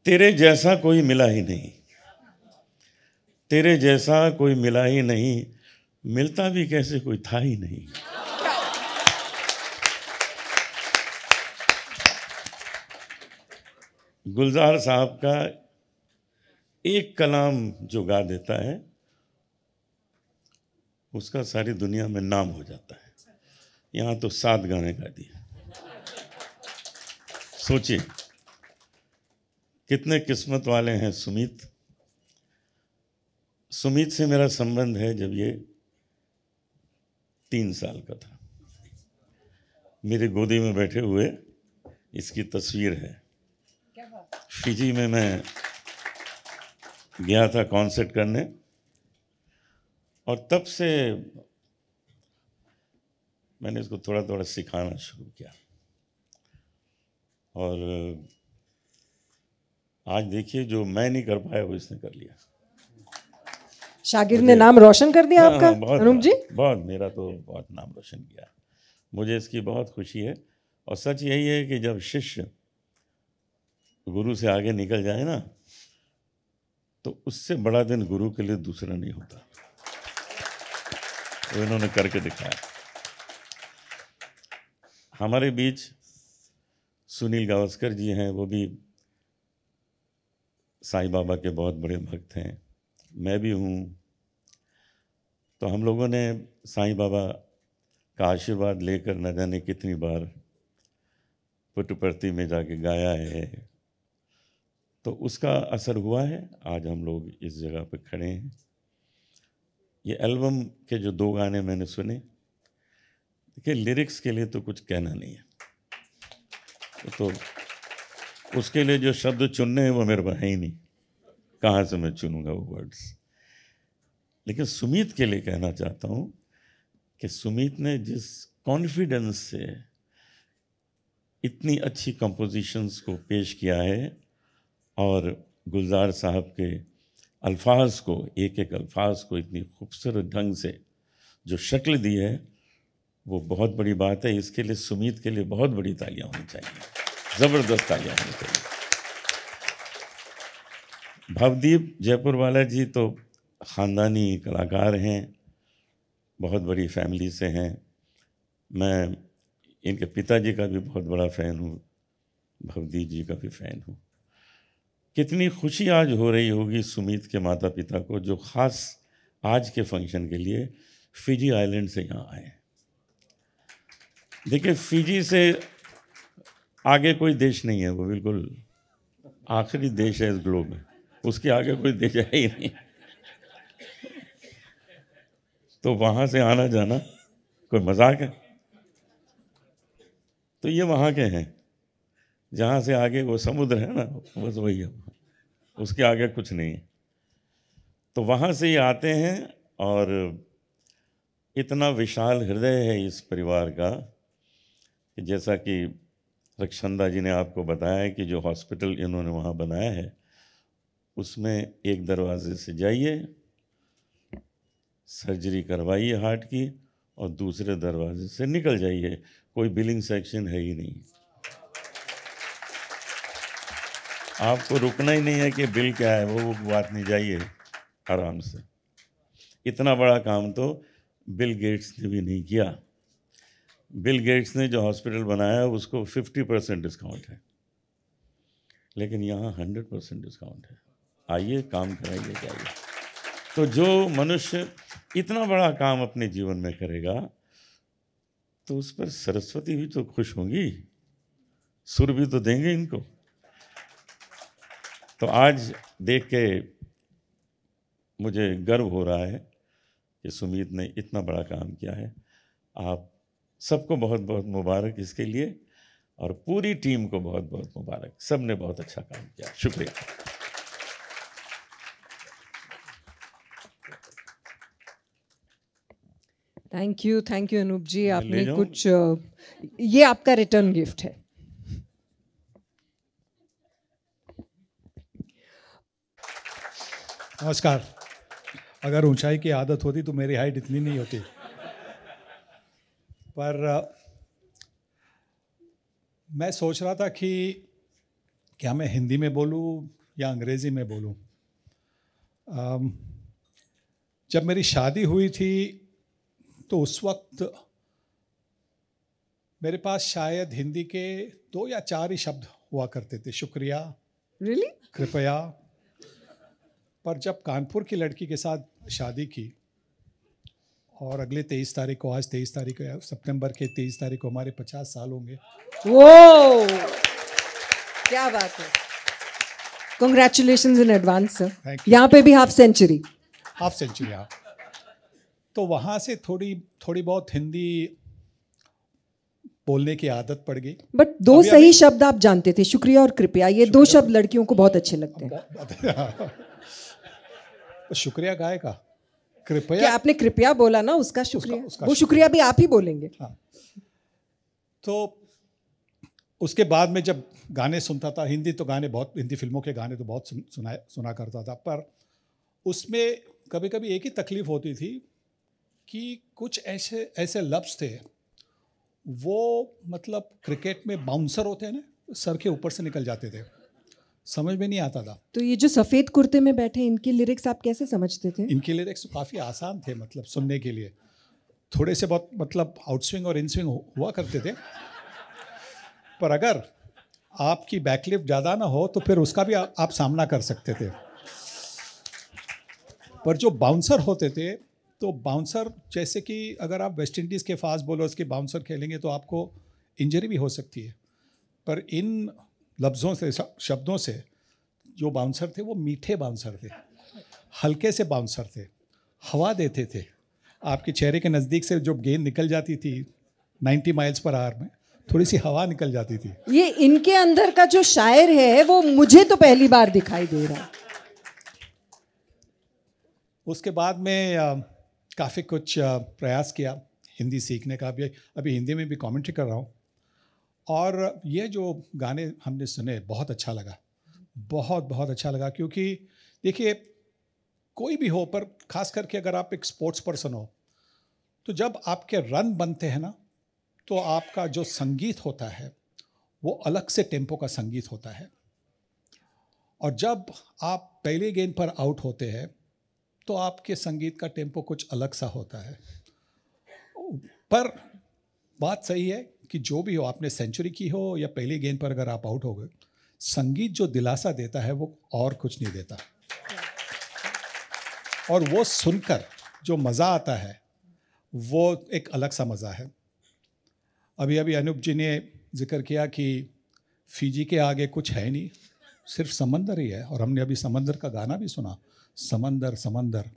तेरे जैसा कोई मिला ही नहीं, तेरे जैसा कोई मिला ही नहीं, मिलता भी कैसे कोई था ही नहीं। गुलजार साहब का एक कलाम जो गा देता है उसका सारी दुनिया में नाम हो जाता है। यहाँ तो 7 गाने गा दिए। सोचिए कितने किस्मत वाले हैं सुमित। सुमित से मेरा संबंध है जब ये 3 साल का था। मेरी गोदी में बैठे हुए इसकी तस्वीर है। फिजी में मैं गया था कॉन्सर्ट करने और तब से मैंने इसको थोड़ा थोड़ा सिखाना शुरू किया और आज देखिए जो मैं नहीं कर पाया वो इसने कर लिया। शागिर्द ने नाम रोशन कर दिया आपका। अनूप जी बहुत, मेरा तो बहुत नाम रोशन किया। मुझे इसकी बहुत खुशी है और सच यही है कि जब शिष्य गुरु से आगे निकल जाए ना तो उससे बड़ा दिन गुरु के लिए दूसरा नहीं होता। तो इन्होंने करके दिखाया। हमारे बीच सुनील गावस्कर जी हैं, वो भी साईं बाबा के बहुत बड़े भक्त हैं, मैं भी हूँ। तो हम लोगों ने साईं बाबा का आशीर्वाद लेकर न जाने कितनी बार पुट्टपर्ती में जाके गाया है, तो उसका असर हुआ है। आज हम लोग इस जगह पे खड़े हैं। ये एल्बम के जो 2 गाने मैंने सुने, देखिए लिरिक्स के लिए तो कुछ कहना नहीं है, तो उसके लिए जो शब्द चुनने हैं वो मेरे पास है ही नहीं, कहाँ से मैं चुनूंगा वो वर्ड्स। लेकिन सुमीत के लिए कहना चाहता हूँ कि सुमीत ने जिस कॉन्फिडेंस से इतनी अच्छी कंपोजिशंस को पेश किया है और गुलजार साहब के अल्फाज को, एक एक अल्फाज को इतनी खूबसूरत ढंग से जो शक्ल दी है, वो बहुत बड़ी बात है। इसके लिए सुमीत के लिए बहुत बड़ी तालियां होनी चाहिए, ज़बरदस्त तालियां होनी चाहिए। भवदीप जयपुर वाला जी तो ख़ानदानी कलाकार हैं, बहुत बड़ी फैमिली से हैं। मैं इनके पिताजी का भी बहुत बड़ा फ़ैन हूँ, भवदीप जी का भी फ़ैन हूँ। कितनी खुशी आज हो रही होगी सुमीत के माता पिता को, जो ख़ास आज के फंक्शन के लिए फिजी आइलैंड से यहाँ आए। देखिए फिजी से आगे कोई देश नहीं है, वो बिल्कुल आखिरी देश है इस ग्लोब में, उसके आगे कोई देश है ही नहीं। तो वहाँ से आना जाना कोई मजाक है? तो ये वहाँ के हैं, जहाँ से आगे वो समुद्र है ना, बस वही है, उसके आगे कुछ नहीं है। तो वहाँ से ही आते हैं और इतना विशाल हृदय है इस परिवार का कि जैसा कि रक्षंदा जी ने आपको बताया कि जो हॉस्पिटल इन्होंने वहाँ बनाया है, उसमें एक दरवाजे से जाइए, सर्जरी करवाइए हार्ट की, और दूसरे दरवाजे से निकल जाइए। कोई बिलिंग सेक्शन है ही नहीं, आपको रुकना ही नहीं है कि बिल क्या है, वो बात नहीं, जाइए आराम से। इतना बड़ा काम तो बिल गेट्स ने भी नहीं किया। बिल गेट्स ने जो हॉस्पिटल बनाया उसको 50% डिस्काउंट है, लेकिन यहाँ 100% डिस्काउंट है। आइए, काम कराइए, जाइए। तो जो मनुष्य इतना बड़ा काम अपने जीवन में करेगा, तो उस पर सरस्वती भी तो खुश होंगी, सुर भी तो देंगे इनको। तो आज देख के मुझे गर्व हो रहा है कि सुमीत ने इतना बड़ा काम किया है। आप सबको बहुत बहुत मुबारक इसके लिए, और पूरी टीम को बहुत बहुत मुबारक। सब ने बहुत अच्छा काम किया, शुक्रिया। थैंक यू अनूप जी। आपने कुछ, ये आपका रिटर्न गिफ्ट है। नमस्कार। अगर ऊंचाई की आदत होती तो मेरी हाइट इतनी नहीं होती, पर मैं सोच रहा था कि क्या मैं हिंदी में बोलूं या अंग्रेज़ी में बोलूं। जब मेरी शादी हुई थी तो उस वक्त मेरे पास शायद हिंदी के 2 या 4 ही शब्द हुआ करते थे, शुक्रिया, रियली, कृपया। पर जब कानपुर की लड़की के साथ शादी की और अगले 23 तारीख को, आज 23 तारीख को, सितंबर के 23 तारीख को हमारे 50 साल होंगे। वो क्या बात है। Congratulations in advance, sir. Thank you. यहाँ पे भी हाफ सेंचुरी। हाँ। तो वहाँ से थोड़ी बहुत हिंदी बोलने की आदत पड़ गई। बट 2 सही शब्द आप जानते थे, शुक्रिया और कृपया। ये 2 शब्द लड़कियों को बहुत अच्छे लगते हैं। शुक्रिया गाय का, कृपया, क्या आपने कृपया बोला ना, उसका शुक्रिया, वो शुक्रिया भी आप ही बोलेंगे। हाँ। तो उसके बाद में जब गाने सुनता था, हिंदी फिल्मों के गाने तो बहुत सुना करता था, पर उसमें कभी कभी एक ही तकलीफ होती थी कि कुछ ऐसे लफ्ज़ थे, वो मतलब क्रिकेट में बाउंसर होते हैं ना, सर के ऊपर से निकल जाते थे, समझ में नहीं आता था। तो ये जो सफ़ेद कुर्ते में बैठे, इनकी लिरिक्स आप कैसे समझते थे? इनके लिरिक्स काफ़ी आसान थे, मतलब सुनने के लिए। थोड़े से बहुत मतलब आउटस्विंग और इनस्विंग हुआ करते थे, पर अगर आपकी बैकलिफ्ट ज़्यादा ना हो तो फिर उसका भी आप सामना कर सकते थे। पर जो बाउंसर होते थे तो बाउंसर, जैसे कि अगर आप वेस्ट इंडीज़ के फास्ट बॉलर्स के बाउंसर खेलेंगे तो आपको इंजरी भी हो सकती है, पर इन लफ्ज़ों से, शब्दों से, जो बाउंसर थे वो मीठे बाउंसर थे, हल्के से बाउंसर थे, हवा देते थे। आपके चेहरे के नज़दीक से जो गेंद निकल जाती थी 90 माइल्स पर आवर में, थोड़ी सी हवा निकल जाती थी। ये इनके अंदर का जो शायर है वो मुझे तो पहली बार दिखाई दे रहा है। उसके बाद में काफ़ी कुछ प्रयास किया हिंदी सीखने का। अभी हिंदी में भी कमेंट्री कर रहा हूँ, और ये जो गाने हमने सुने बहुत अच्छा लगा, बहुत बहुत अच्छा लगा। क्योंकि देखिए, कोई भी हो, पर ख़ास करके अगर आप एक स्पोर्ट्स पर्सन हो, तो जब आपके रन बनते हैं ना, तो आपका जो संगीत होता है वो अलग से टेम्पो का संगीत होता है। और जब आप पहली गेंद पर आउट होते हैं तो आपके संगीत का टेम्पो कुछ अलग सा होता है। पर बात सही है कि जो भी हो, आपने सेंचुरी की हो या पहली गेंद पर अगर आप आउट हो गए, संगीत जो दिलासा देता है वो और कुछ नहीं देता। और वो सुनकर जो मज़ा आता है वो एक अलग सा मज़ा है। अभी अभी अनूप जी ने जिक्र किया कि फिजी के आगे कुछ है नहीं, सिर्फ समंदर ही है। और हमने अभी समंदर का गाना भी सुना, समंदर समंदर।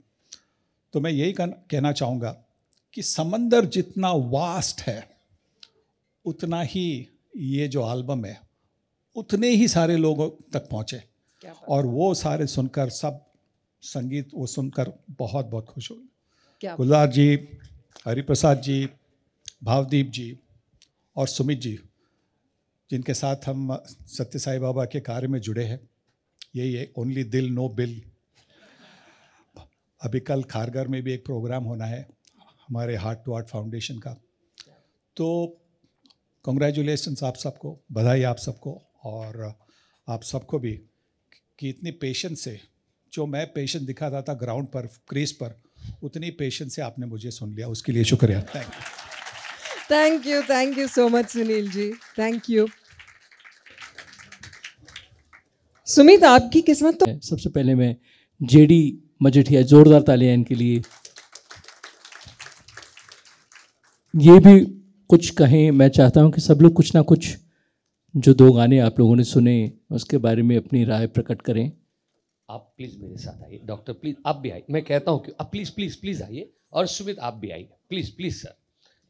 तो मैं यही कहना चाहूँगा कि समंदर जितना वास्ट है, उतना ही ये जो एल्बम है उतने ही सारे लोगों तक पहुँचे, और वो सारे सुनकर, सब संगीत वो सुनकर बहुत बहुत खुश हुए। गुलजार जी, हरिप्रसाद जी, भावदीप जी और सुमित जी, जिनके साथ हम सत्य साई बाबा के कार्य में जुड़े हैं। यही है, ओनली दिल नो बिल। अभी कल खारगर में भी एक प्रोग्राम होना है हमारे हार्ट टू हार्ट फाउंडेशन का। तो कॉन्ग्रेचुलेशंस आप सबको, बधाई आप सबको, और आप सबको भी कि इतनी पेशेंस से, जो मैं पेशेंस दिखाता था ग्राउंड पर, क्रीज पर, उतनी पेशेंस से आपने मुझे सुन लिया, उसके लिए शुक्रिया। Thank you so much Sunil ji, thank you. Sumit, आपकी किस्मत तो। सबसे पहले मैं जेडी मजेठिया, जोरदार तालियां इनके लिए। ये भी कुछ कहें, मैं चाहता हूं कि सब लोग कुछ ना कुछ, जो 2 गाने आप लोगों ने सुने उसके बारे में अपनी राय प्रकट करें। आप प्लीज़ मेरे साथ आइए, डॉक्टर प्लीज़ आप भी आइए। मैं कहता हूँ कि आप प्लीज़ प्लीज़ प्लीज़ आइए, और सुमित आप भी आइए, प्लीज़ प्लीज़ सर।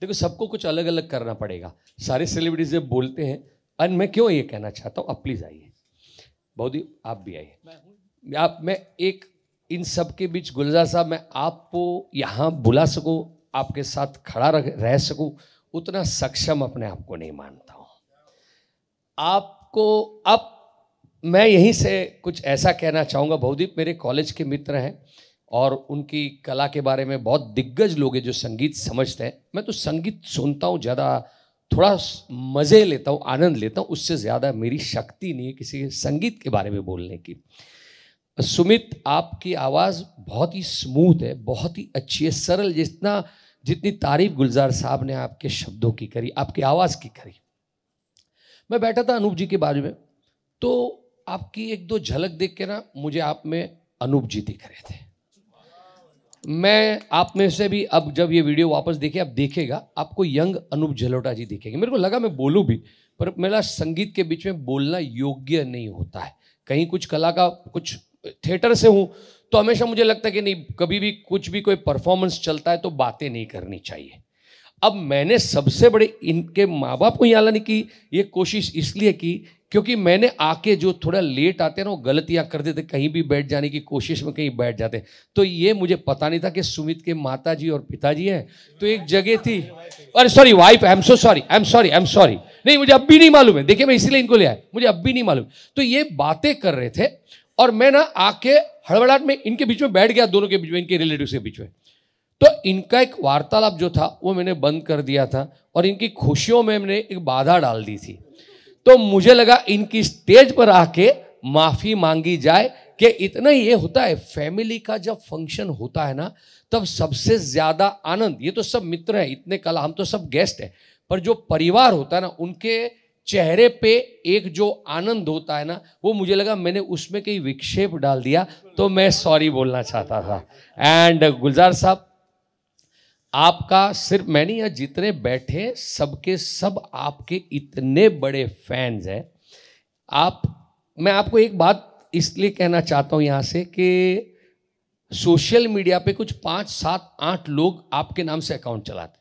देखो, सबको कुछ अलग अलग करना पड़ेगा, सारे सेलिब्रिटीज जब बोलते हैं, और मैं क्यों ये कहना चाहता हूँ, आप प्लीज़ आइए। बहुदी आप भी आइए। मैं एक इन सब के बीच, गुलजार साहब, मैं आपको यहाँ बुला सकूँ, आपके साथ खड़ा रह सकूँ, उतना सक्षम अपने आप को नहीं मानता हूँ। आपको अब मैं यहीं से कुछ ऐसा कहना चाहूँगा। बहुदीप मेरे कॉलेज के मित्र हैं, और उनकी कला के बारे में बहुत दिग्गज लोग हैं जो संगीत समझते हैं। मैं तो संगीत सुनता हूँ, ज़्यादा थोड़ा मज़े लेता हूँ, आनंद लेता हूँ, उससे ज़्यादा मेरी शक्ति नहीं है किसी संगीत के बारे में बोलने की। सुमित, आपकी आवाज़ बहुत ही स्मूथ है, बहुत ही अच्छी है, सरल। जितनी तारीफ गुलजार साहब ने आपके शब्दों की करी, आपकी आवाज़ की करी। मैं बैठा था अनूप जी के बारे में, तो आपकी 1-2 झलक देख के ना, मुझे आप में अनूप जी दिख रहे थे। मैं आप में से भी, अब जब ये वीडियो वापस देखे, अब देखेगा, आपको यंग अनूप जलोटा जी दिखेंगे। मेरे को लगा मैं बोलूं भी, पर मेरा संगीत के बीच में बोलना योग्य नहीं होता है। कहीं कुछ कला का, कुछ थिएटर से हूँ, तो हमेशा मुझे लगता है कि नहीं, कभी भी कुछ भी कोई परफॉर्मेंस चलता है तो बातें नहीं करनी चाहिए। अब मैंने सबसे बड़े इनके माँ बाप को यहाँ लाने की ये कोशिश इसलिए की, क्योंकि मैंने आके, जो थोड़ा लेट आते हैं ना, वो गलतियाँ कर देते, कहीं भी बैठ जाने की कोशिश में कहीं बैठ जाते। तो ये मुझे पता नहीं था कि सुमित के माता जी और पिताजी हैं। तो एक जगह थी, अरे sorry wife, I am so sorry, I am sorry, नहीं मुझे अब भी नहीं मालूम है। देखिए, मैं इसलिए इनको ले आया, मुझे अब भी नहीं मालूम। तो ये बातें कर रहे थे, और मैं ना आके हड़बड़ाहट में इनके बीच में बैठ गया, दोनों के बीच में, इनके रिलेटिव्स के बीच में। तो इनका एक वार्तालाप जो था वो मैंने बंद कर दिया था, और इनकी खुशियों में मैंने एक बाधा डाल दी थी। तो मुझे लगा इनकी स्टेज पर आके माफ़ी मांगी जाए कि इतना ही ये होता है, फैमिली का जब फंक्शन होता है ना, तब सबसे ज़्यादा आनंद, ये तो सब मित्र हैं, इतने कला, हम तो सब गेस्ट हैं, पर जो परिवार होता है ना, उनके चेहरे पे एक जो आनंद होता है ना, वो मुझे लगा मैंने उसमें कहीं विक्षेप डाल दिया, तो मैं सॉरी बोलना चाहता था। एंड गुलजार साहब, आपका सिर्फ मैं नहीं, यहाँ जितने बैठे सबके सब आपके इतने बड़े फैंस हैं। मैं आपको एक बात इसलिए कहना चाहता हूँ यहाँ से कि सोशल मीडिया पे कुछ 5, 7, 8 लोग आपके नाम से अकाउंट चलाते हैं।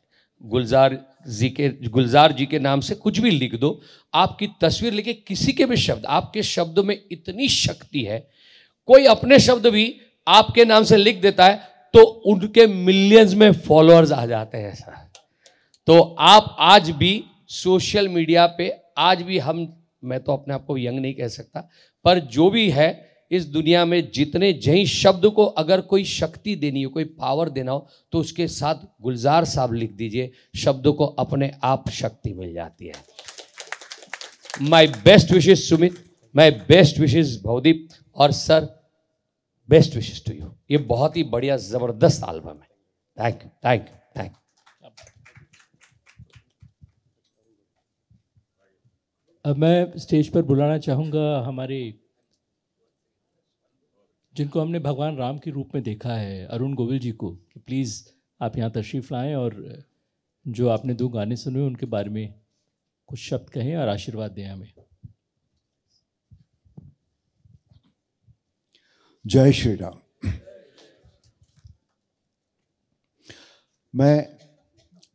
गुलजार जी के नाम से कुछ भी लिख दो, आपकी तस्वीर लिखे, किसी के भी शब्द, आपके शब्दों में इतनी शक्ति है। कोई अपने शब्द भी आपके नाम से लिख देता है तो उनके मिलियंस में फॉलोअर्स आ जाते हैं सर। तो आप आज भी सोशल मीडिया पे, आज भी मैं तो अपने आप को यंग नहीं कह सकता, पर जो भी है इस दुनिया में जितने जहीं शब्द को अगर कोई शक्ति देनी हो, कोई पावर देना हो, तो उसके साथ गुलजार साहब लिख दीजिए, शब्दों को अपने आप शक्ति मिल जाती है। My best wishes Sumit, my best wishes Bhavdeep, और sir best wishes to you. ये बहुत ही बढ़िया जबरदस्त एल्बम है। Thank you, thank you, thank you. अब मैं स्टेज पर बुलाना चाहूँगा हमारे, जिनको हमने भगवान राम के रूप में देखा है, अरुण गोविल जी को, कि प्लीज़ आप यहाँ तशरीफ़ लाएं और जो आपने 2 गाने सुने उनके बारे में कुछ शब्द कहें और आशीर्वाद दें हमें। जय श्री राम। मैं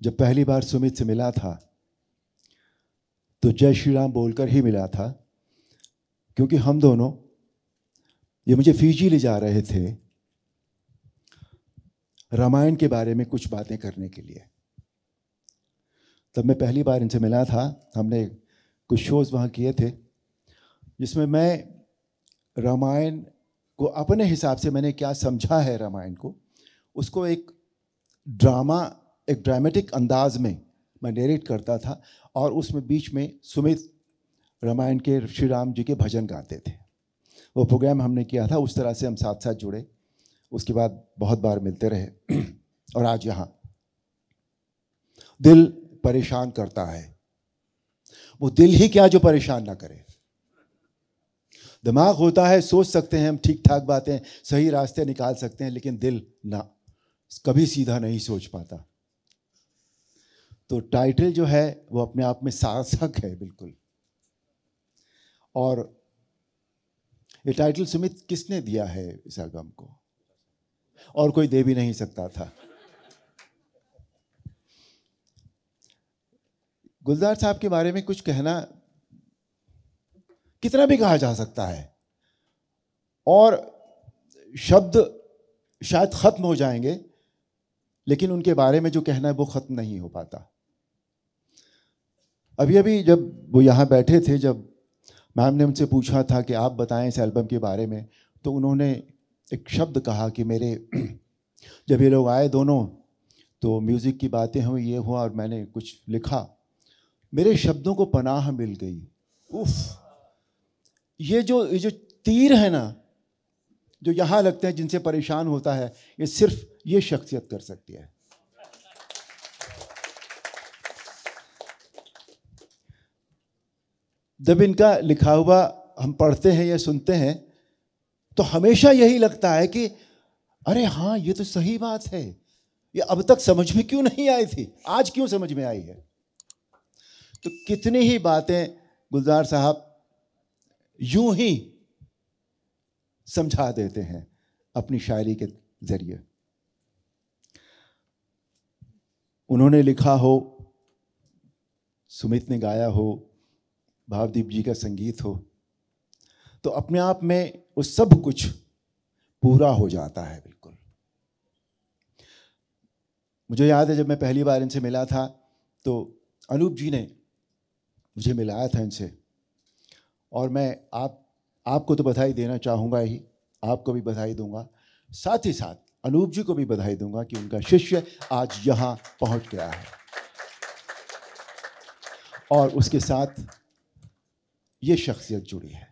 जब पहली बार सुमित से मिला था तो जय श्री राम बोलकर ही मिला था, क्योंकि हम दोनों, ये मुझे फिजी ले जा रहे थे रामायण के बारे में कुछ बातें करने के लिए। तब मैं पहली बार इनसे मिला था। हमने कुछ शोज़ वहाँ किए थे जिसमें मैं रामायण को अपने हिसाब से, मैंने क्या समझा है रामायण को, उसको एक ड्रामेटिक अंदाज में मैं नरेट करता था, और उसमें बीच में सुमित रामायण के श्री राम जी के भजन गाते थे। वो प्रोग्राम हमने किया था, उस तरह से हम साथ साथ जुड़े। उसके बाद बहुत बार मिलते रहे और आज यहाँ दिल परेशान करता है। वो दिल ही क्या जो परेशान ना करे। दिमाग होता है, सोच सकते हैं हम ठीक ठाक बातें, सही रास्ते निकाल सकते हैं, लेकिन दिल ना, कभी सीधा नहीं सोच पाता। तो टाइटल जो है वो अपने आप में सार्थक है बिल्कुल। और ये टाइटल सुमित किसने दिया है इस एल्बम को? और कोई दे भी नहीं सकता था। गुलजार साहब के बारे में कुछ कहना, कितना भी कहा जा सकता है और शब्द शायद खत्म हो जाएंगे, लेकिन उनके बारे में जो कहना है वो खत्म नहीं हो पाता। अभी अभी जब वो यहाँ बैठे थे, जब मैम ने उनसे पूछा था कि आप बताएं इस एल्बम के बारे में, तो उन्होंने एक शब्द कहा कि मेरे जब ये लोग आए दोनों, तो म्यूज़िक की बातें हुई, ये हुआ, और मैंने कुछ लिखा, मेरे शब्दों को पनाह मिल गई। उफ, ये जो तीर है ना, जो यहाँ लगते हैं, जिनसे परेशान होता है, ये सिर्फ ये शख्सियत कर सकती है। जब इनका लिखा हुआ हम पढ़ते हैं या सुनते हैं तो हमेशा यही लगता है कि अरे हाँ, ये तो सही बात है, ये अब तक समझ में क्यों नहीं आई थी, आज क्यों समझ में आई है। तो कितनी ही बातें गुलजार साहब यूं ही समझा देते हैं अपनी शायरी के जरिए। उन्होंने लिखा हो, सुमित ने गाया हो, भावदीप जी का संगीत हो, तो अपने आप में वो सब कुछ पूरा हो जाता है बिल्कुल। मुझे याद है जब मैं पहली बार इनसे मिला था तो अनूप जी ने मुझे मिलाया था इनसे, और मैं आपको तो बधाई देना चाहूँगा ही, आपको भी बधाई दूंगा, साथ ही साथ अनूप जी को भी बधाई दूंगा कि उनका शिष्य आज यहाँ पहुँच गया है, और उसके साथ ये शख्सियत जुड़ी है।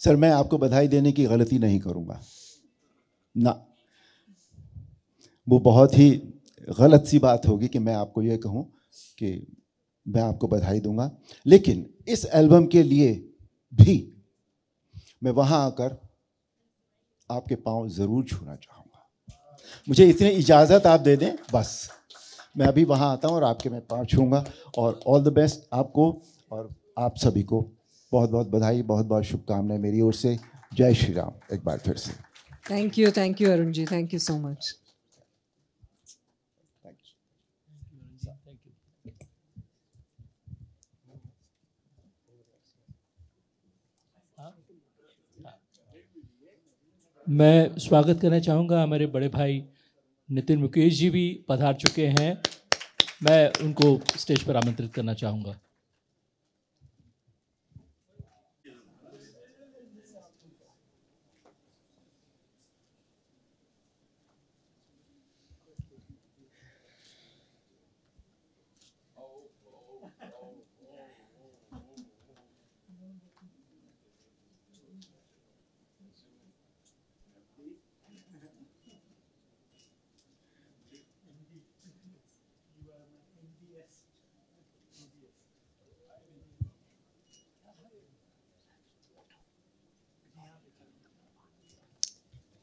सर, मैं आपको बधाई देने की गलती नहीं करूँगा ना, वो बहुत ही गलत सी बात होगी कि मैं आपको ये कहूँ कि मैं आपको बधाई दूंगा, लेकिन इस एल्बम के लिए भी मैं वहाँ आकर आपके पाँव ज़रूर छूना चाहूँगा। मुझे इतनी इजाज़त आप दे दें बस, मैं अभी वहाँ आता हूँ और आपके मैं पाँव छूँगा। और ऑल द बेस्ट आपको और आप सभी को बहुत बहुत बधाई, बहुत बहुत शुभकामनाएं मेरी ओर से। जय श्री राम एक बार फिर से। Thank you Arun ji, thank you so much. मैं स्वागत करना चाहूँगा, हमारे बड़े भाई नितिन मुकेश जी भी पधार चुके हैं, मैं उनको स्टेज पर आमंत्रित करना चाहूँगा।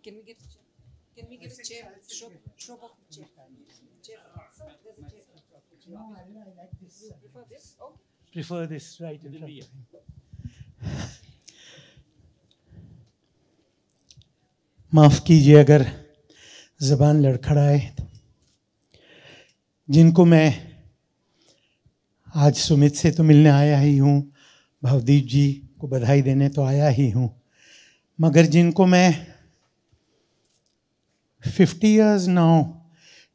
Can we get a chair? Show up chair. Chair. Sir, there's a chair. No, I like this. Prefer this? Okay. Prefer this, right? In front of me. माफ़ कीजिए अगर ज़बान लड़खड़ाए। जिनको मैं आज सुमित से तो मिलने आया ही हूँ, भवदीप जी को बधाई देने तो आया ही हूँ, मगर जिनको मैं 50 years now,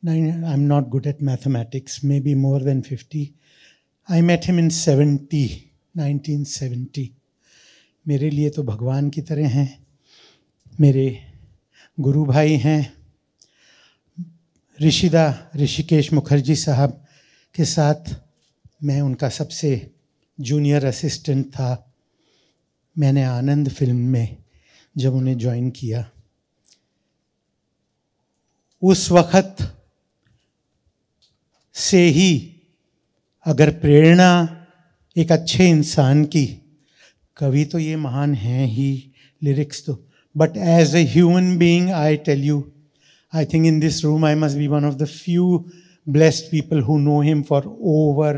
I'm not good at mathematics, maybe more than 50. I met him in 1970. मेरे लिए तो भगवान की तरह हैं, मेरे गुरु भाई हैं। ऋषिकेश मुखर्जी साहब के साथ मैं उनका सबसे जूनियर असिस्टेंट था। मैंने आनंद फिल्म में जब उन्हें ज्वाइन किया, उस वक़्त से ही अगर प्रेरणा एक अच्छे इंसान की, कवि तो ये महान हैं ही, लिरिक्स तो, but as a human being I tell you, I think in this room I must be one of the few blessed people who know him for over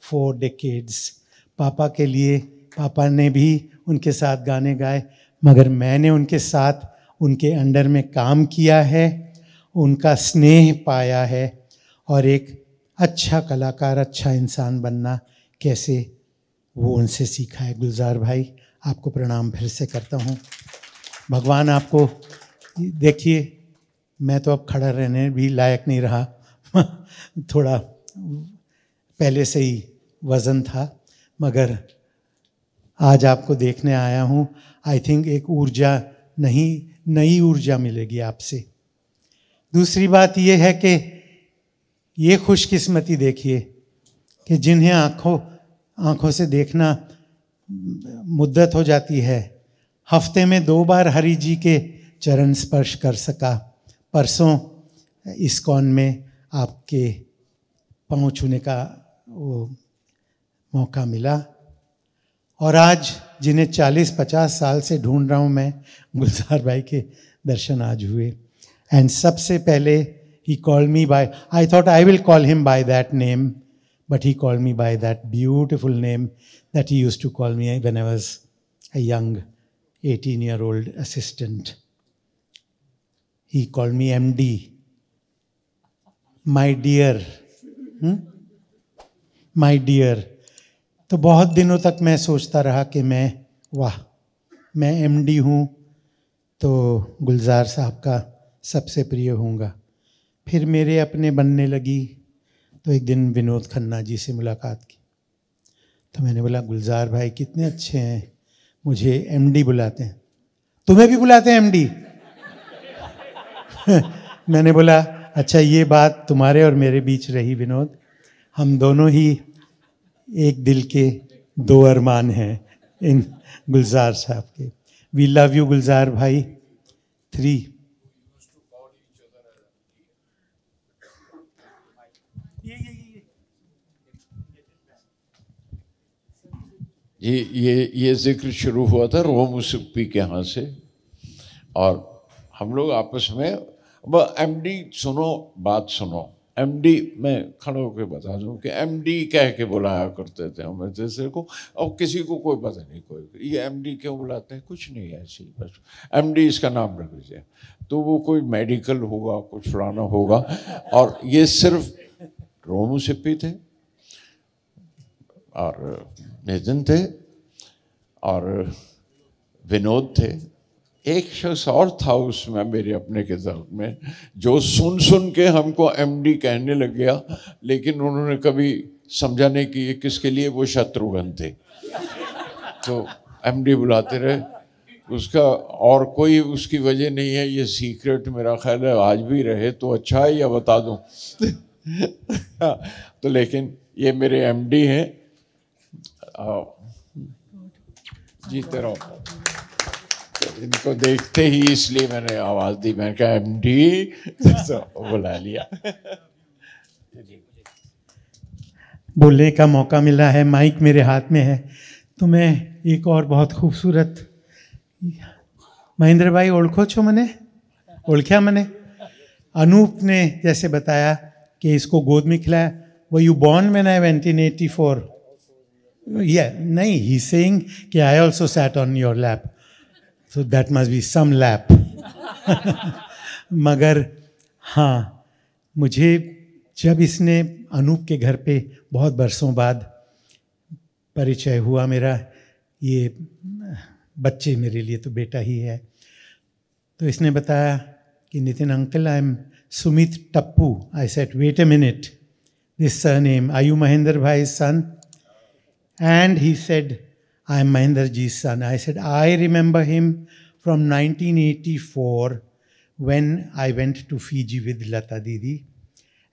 4 decades. पापा के लिए, पापा ने भी उनके साथ गाने गाए, मगर मैंने उनके साथ उनके अंडर में काम किया है, उनका स्नेह पाया है, और एक अच्छा कलाकार, अच्छा इंसान बनना कैसे, वो उनसे सीखा है। गुलजार भाई, आपको प्रणाम फिर से करता हूँ। भगवान आपको, देखिए मैं तो अब खड़ा रहने भी लायक नहीं रहा थोड़ा पहले से ही वज़न था, मगर आज आपको देखने आया हूँ। आई थिंक एक ऊर्जा, नई ऊर्जा मिलेगी आपसे। दूसरी बात ये है कि ये खुशकिस्मती देखिए कि जिन्हें आँखों से देखना मुद्दत हो जाती है, हफ्ते में 2 बार हरि जी के चरण स्पर्श कर सका। परसों इस्कॉन में आपके पाँव छूने का वो मौका मिला, और आज जिन्हें 40-50 साल से ढूंढ रहा हूँ मैं, गुलजार भाई के दर्शन आज हुए। एंड सबसे पहले ही called me by, I thought I will call him by that name, but he called me by that beautiful name that he used to call me when I was a young 18-year-old assistant. He called me MD, my dear, my dear. तो बहुत दिनों तक मैं सोचता रहा कि मैं MD हूँ तो गुलजार साहब का सबसे प्रिय होऊंगा। फिर मेरे अपने बनने लगी, तो एक दिन विनोद खन्ना जी से मुलाकात की, तो मैंने बोला गुलजार भाई कितने अच्छे हैं, मुझे MD बुलाते हैं, तुम्हें भी बुलाते हैं MD? मैंने बोला अच्छा, ये बात तुम्हारे और मेरे बीच रही विनोद, हम दोनों ही एक दिल के 2 अरमान हैं इन गुलजार साहब के। वी लव यू गुलजार भाई। 3 ये जिक्र शुरू हुआ था रोम उसिप्पी के यहाँ से, और हम लोग आपस में अब एमडी सुनो, बात सुनो। एमडी मैं खड़ा होकर बता दूं कि एमडी कह के बुलाया करते थे हमें जैसे को, और किसी को कोई पता नहीं, कोई ये एमडी क्यों बुलाते हैं, कुछ नहीं है, ऐसे ही बस एमडी इसका नाम रख दीजिए। तो वो कोई मेडिकल होगा, कुछ फलाना होगा, और ये सिर्फ रोमू सिप्पी थे और नितिन थे और विनोद थे। एक शख्स और था उसमें मेरे अपने किताब में जो सुन सुन के हमको एमडी कहने लग गया, लेकिन उन्होंने कभी समझा नहीं कि ये किसके लिए, वो शत्रुघ्न थे, तो एमडी बुलाते रहे। उसका और कोई उसकी वजह नहीं है, ये सीक्रेट मेरा ख्याल है आज भी रहे तो अच्छा है, या बता दूं तो लेकिन ये मेरे एमडी हैं, जीते रहो। इनको देखते ही इसलिए मैंने आवाज दी, मैंने कहा एमडी, तो बुला लिया। बोलने का मौका मिला है, माइक मेरे हाथ में है, तो मैं एक और बहुत खूबसूरत, महेंद्र भाई ओळखो छो मने, ओळख्या मने? अनूप ने जैसे बताया कि इसको गोद में खिलाया, वो you born when I went in 84? नहीं, ही सेइंग कि I also sat on your lap, so that must be some lap. मगर हाँ, मुझे जब इसने अनूप के घर पे बहुत बरसों बाद परिचय हुआ मेरा, ये बच्चे मेरे लिए तो बेटा ही है, तो इसने बताया कि Nitin uncle, I am Sumit Tappu. I said wait a minute, this surname, are you Mahendra भाई's son? And he said, I am Mahendra ji's son. I said, I remember him from 1984 when I went to Fiji with Lata Didi.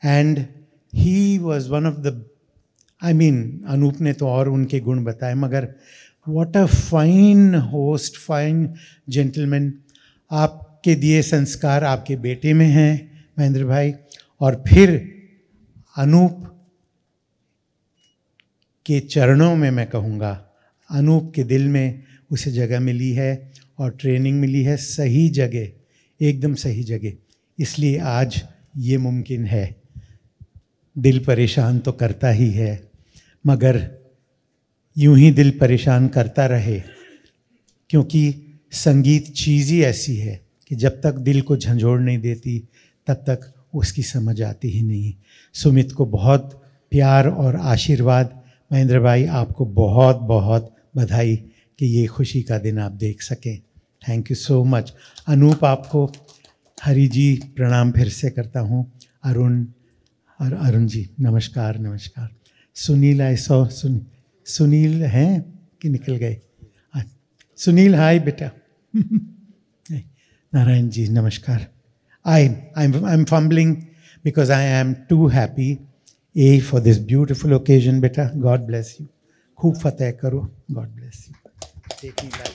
And he was one of the, I mean, Anup ने तो और उनके गुण बताए, मगर what a fine host, fine gentleman. आपके दिए संस्कार आपके बेटे में हैं महेंद्र भाई, और फिर अनूप के चरणों में मैं कहूँगा, अनूप के दिल में उसे जगह मिली है और ट्रेनिंग मिली है सही जगह, एकदम सही जगह, इसलिए आज ये मुमकिन है। दिल परेशान तो करता ही है, मगर यूं ही दिल परेशान करता रहे, क्योंकि संगीत चीज़ ही ऐसी है कि जब तक दिल को झंझोड़ नहीं देती तब तक उसकी समझ आती ही नहीं। सुमित को बहुत प्यार और आशीर्वाद। महेंद्र भाई, आपको बहुत बहुत बधाई कि ये खुशी का दिन आप देख सकें। Thank you so much. Anoop, आपको हरि जी प्रणाम फिर से करता हूँ। अरुण जी नमस्कार नमस्कार। सुनील, आई सौ सुनील हैं कि निकल गए? सुनील हाय बेटा। नारायण जी नमस्कार। I am fumbling because I am too happy for this beautiful occasion, beta. God bless you. खूब फतेह करो. God bless you. Taking that.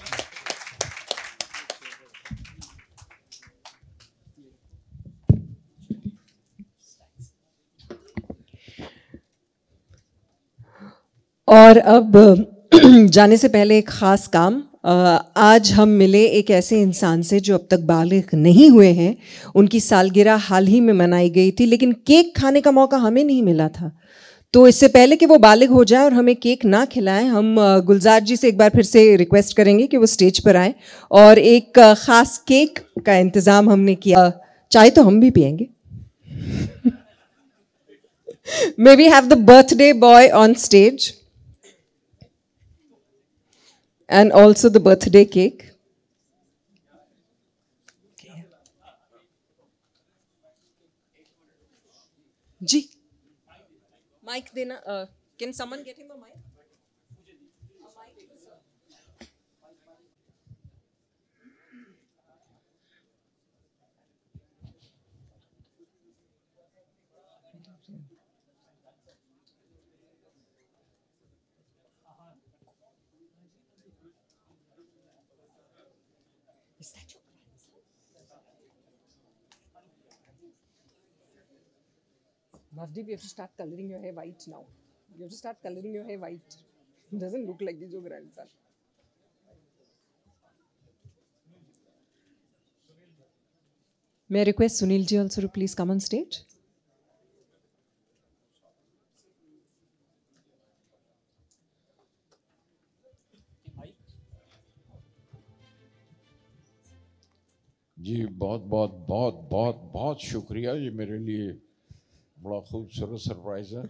और अब जाने से पहले एक ख़ास काम। आज हम मिले एक ऐसे इंसान से जो अब तक बालिग नहीं हुए हैं। उनकी सालगिरह हाल ही में मनाई गई थी, लेकिन केक खाने का मौका हमें नहीं मिला था। तो इससे पहले कि वो बालिग हो जाए और हमें केक ना खिलाएं, हम गुलजार जी से एक बार फिर से रिक्वेस्ट करेंगे कि वो स्टेज पर आएँ और एक ख़ास केक का इंतज़ाम हमने किया। चाय तो हम भी पियेंगे। May we have the birthday boy on stage? And also the birthday cake. Ji, mic देना. Can someone get him a mic? Is that your grandson? Navdeep, you have to start coloring your hair white now. You have to start coloring your hair white. It doesn't look like he's your grandson. May I request Sunil ji also to please come on stage? जी बहुत बहुत बहुत बहुत बहुत शुक्रिया, ये मेरे लिए बड़ा खूबसूरत सरप्राइज़ है।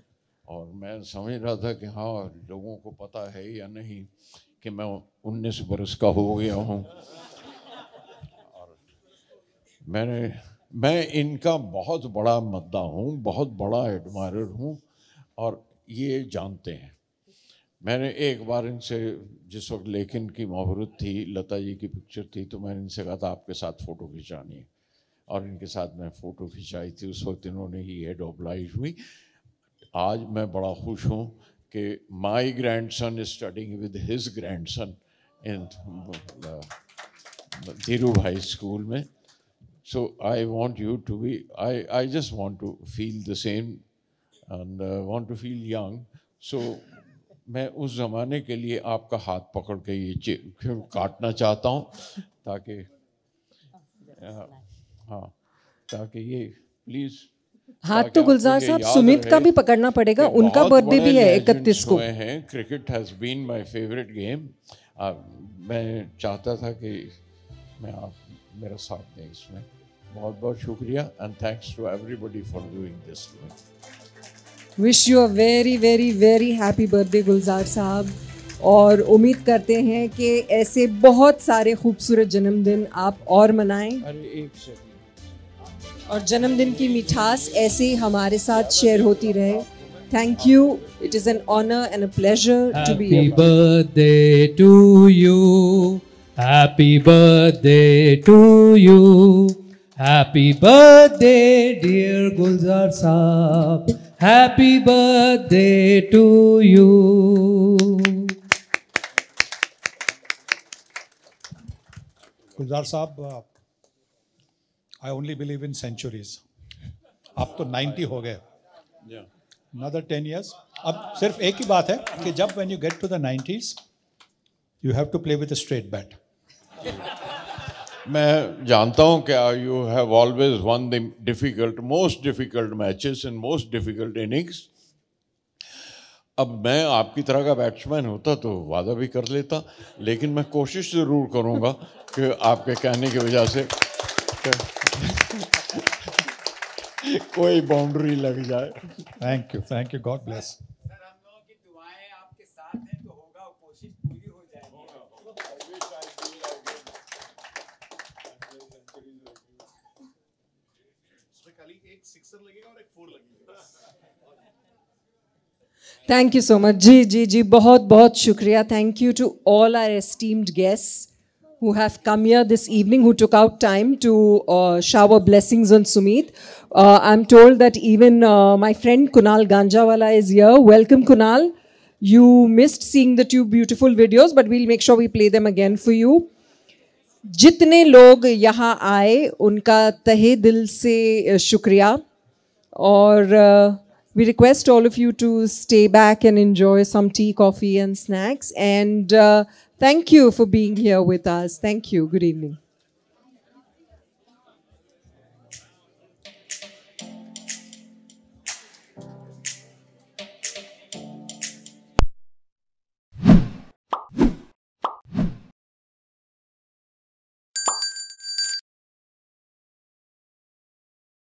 और मैं समझ रहा था कि हाँ लोगों को पता है या नहीं कि मैं 19 बरस का हो गया हूँ। और मैं इनका बहुत बड़ा मद्दा हूँ, बहुत बड़ा एडमायरर हूँ, और ये जानते हैं। मैंने एक बार इनसे, जिस वक्त लेकिन की मुहूर्त थी, लता जी की पिक्चर थी, तो मैंने इनसे कहा था आपके साथ फ़ोटो खिंचानी है, और इनके साथ मैं फ़ोटो खिंचाई थी। उस वक्त इन्होंने ही हेड ऑब्लाइज हुई। आज मैं बड़ा खुश हूँ कि my grandson is studying with his grandson in Dhirubhai school में। So I want you to be, I just want to feel the same and want to feel young. So मैं उस ज़माने के लिए आपका हाथ पकड़ के ये काटना चाहता हूँ, ताकि हाँ, ताकि ये प्लीज़। हाथ तो गुलजार साहब सुमित का भी पकड़ना पड़ेगा, उनका बर्थडे भी है 31 को। हैं, cricket has been my favourite game. मैं चाहता था कि आप मेरा साथ दें इसमें। बहुत बहुत शुक्रिया and thanks to everybody for doing this. Wish you a very very very happy birthday Gulzar Sahab, और उम्मीद करते हैं कि ऐसे बहुत सारे खूबसूरत जन्मदिन आप और मनाएं। अरे एक सेकंड, और जन्मदिन की मिठास ऐसे ही हमारे साथ शेयर होती रहे। Thank you, it is an honour and a pleasure to be Happy birthday to you. Happy birthday to you. Happy birthday dear Gulzar Saab. Happy birthday to you. Gulzar साहब, I only believe in centuries. आप तो 90 हो गए, another 10 years। अब सिर्फ एक ही बात है कि जब when you get to the 90s you have to play with a straight bat। मैं जानता हूँ कि you have always one the difficult, most difficult matches in most difficult innings. अब मैं आपकी तरह का बैट्समैन होता तो वादा भी कर लेता, लेकिन मैं कोशिश ज़रूर करूँगा कि आपके कहने की वजह से कोई बाउंड्री लग जाए। Thank you, God bless. Thank you so much. जी, बहुत बहुत शुक्रिया. Thank you to all our esteemed guests who have come here this evening, who took out time to shower blessings on Sumit. I'm told that even my friend Kunal Ganjawala is here. Welcome, Kunal. You missed seeing the two beautiful videos, but we'll make sure we play them again for you. जितने लोग यहाँ आए उनका तहे दिल से शुक्रिया, और we request all of you to stay back and enjoy some tea, coffee and snacks, and thank you for being here with us. Thank you. Good evening.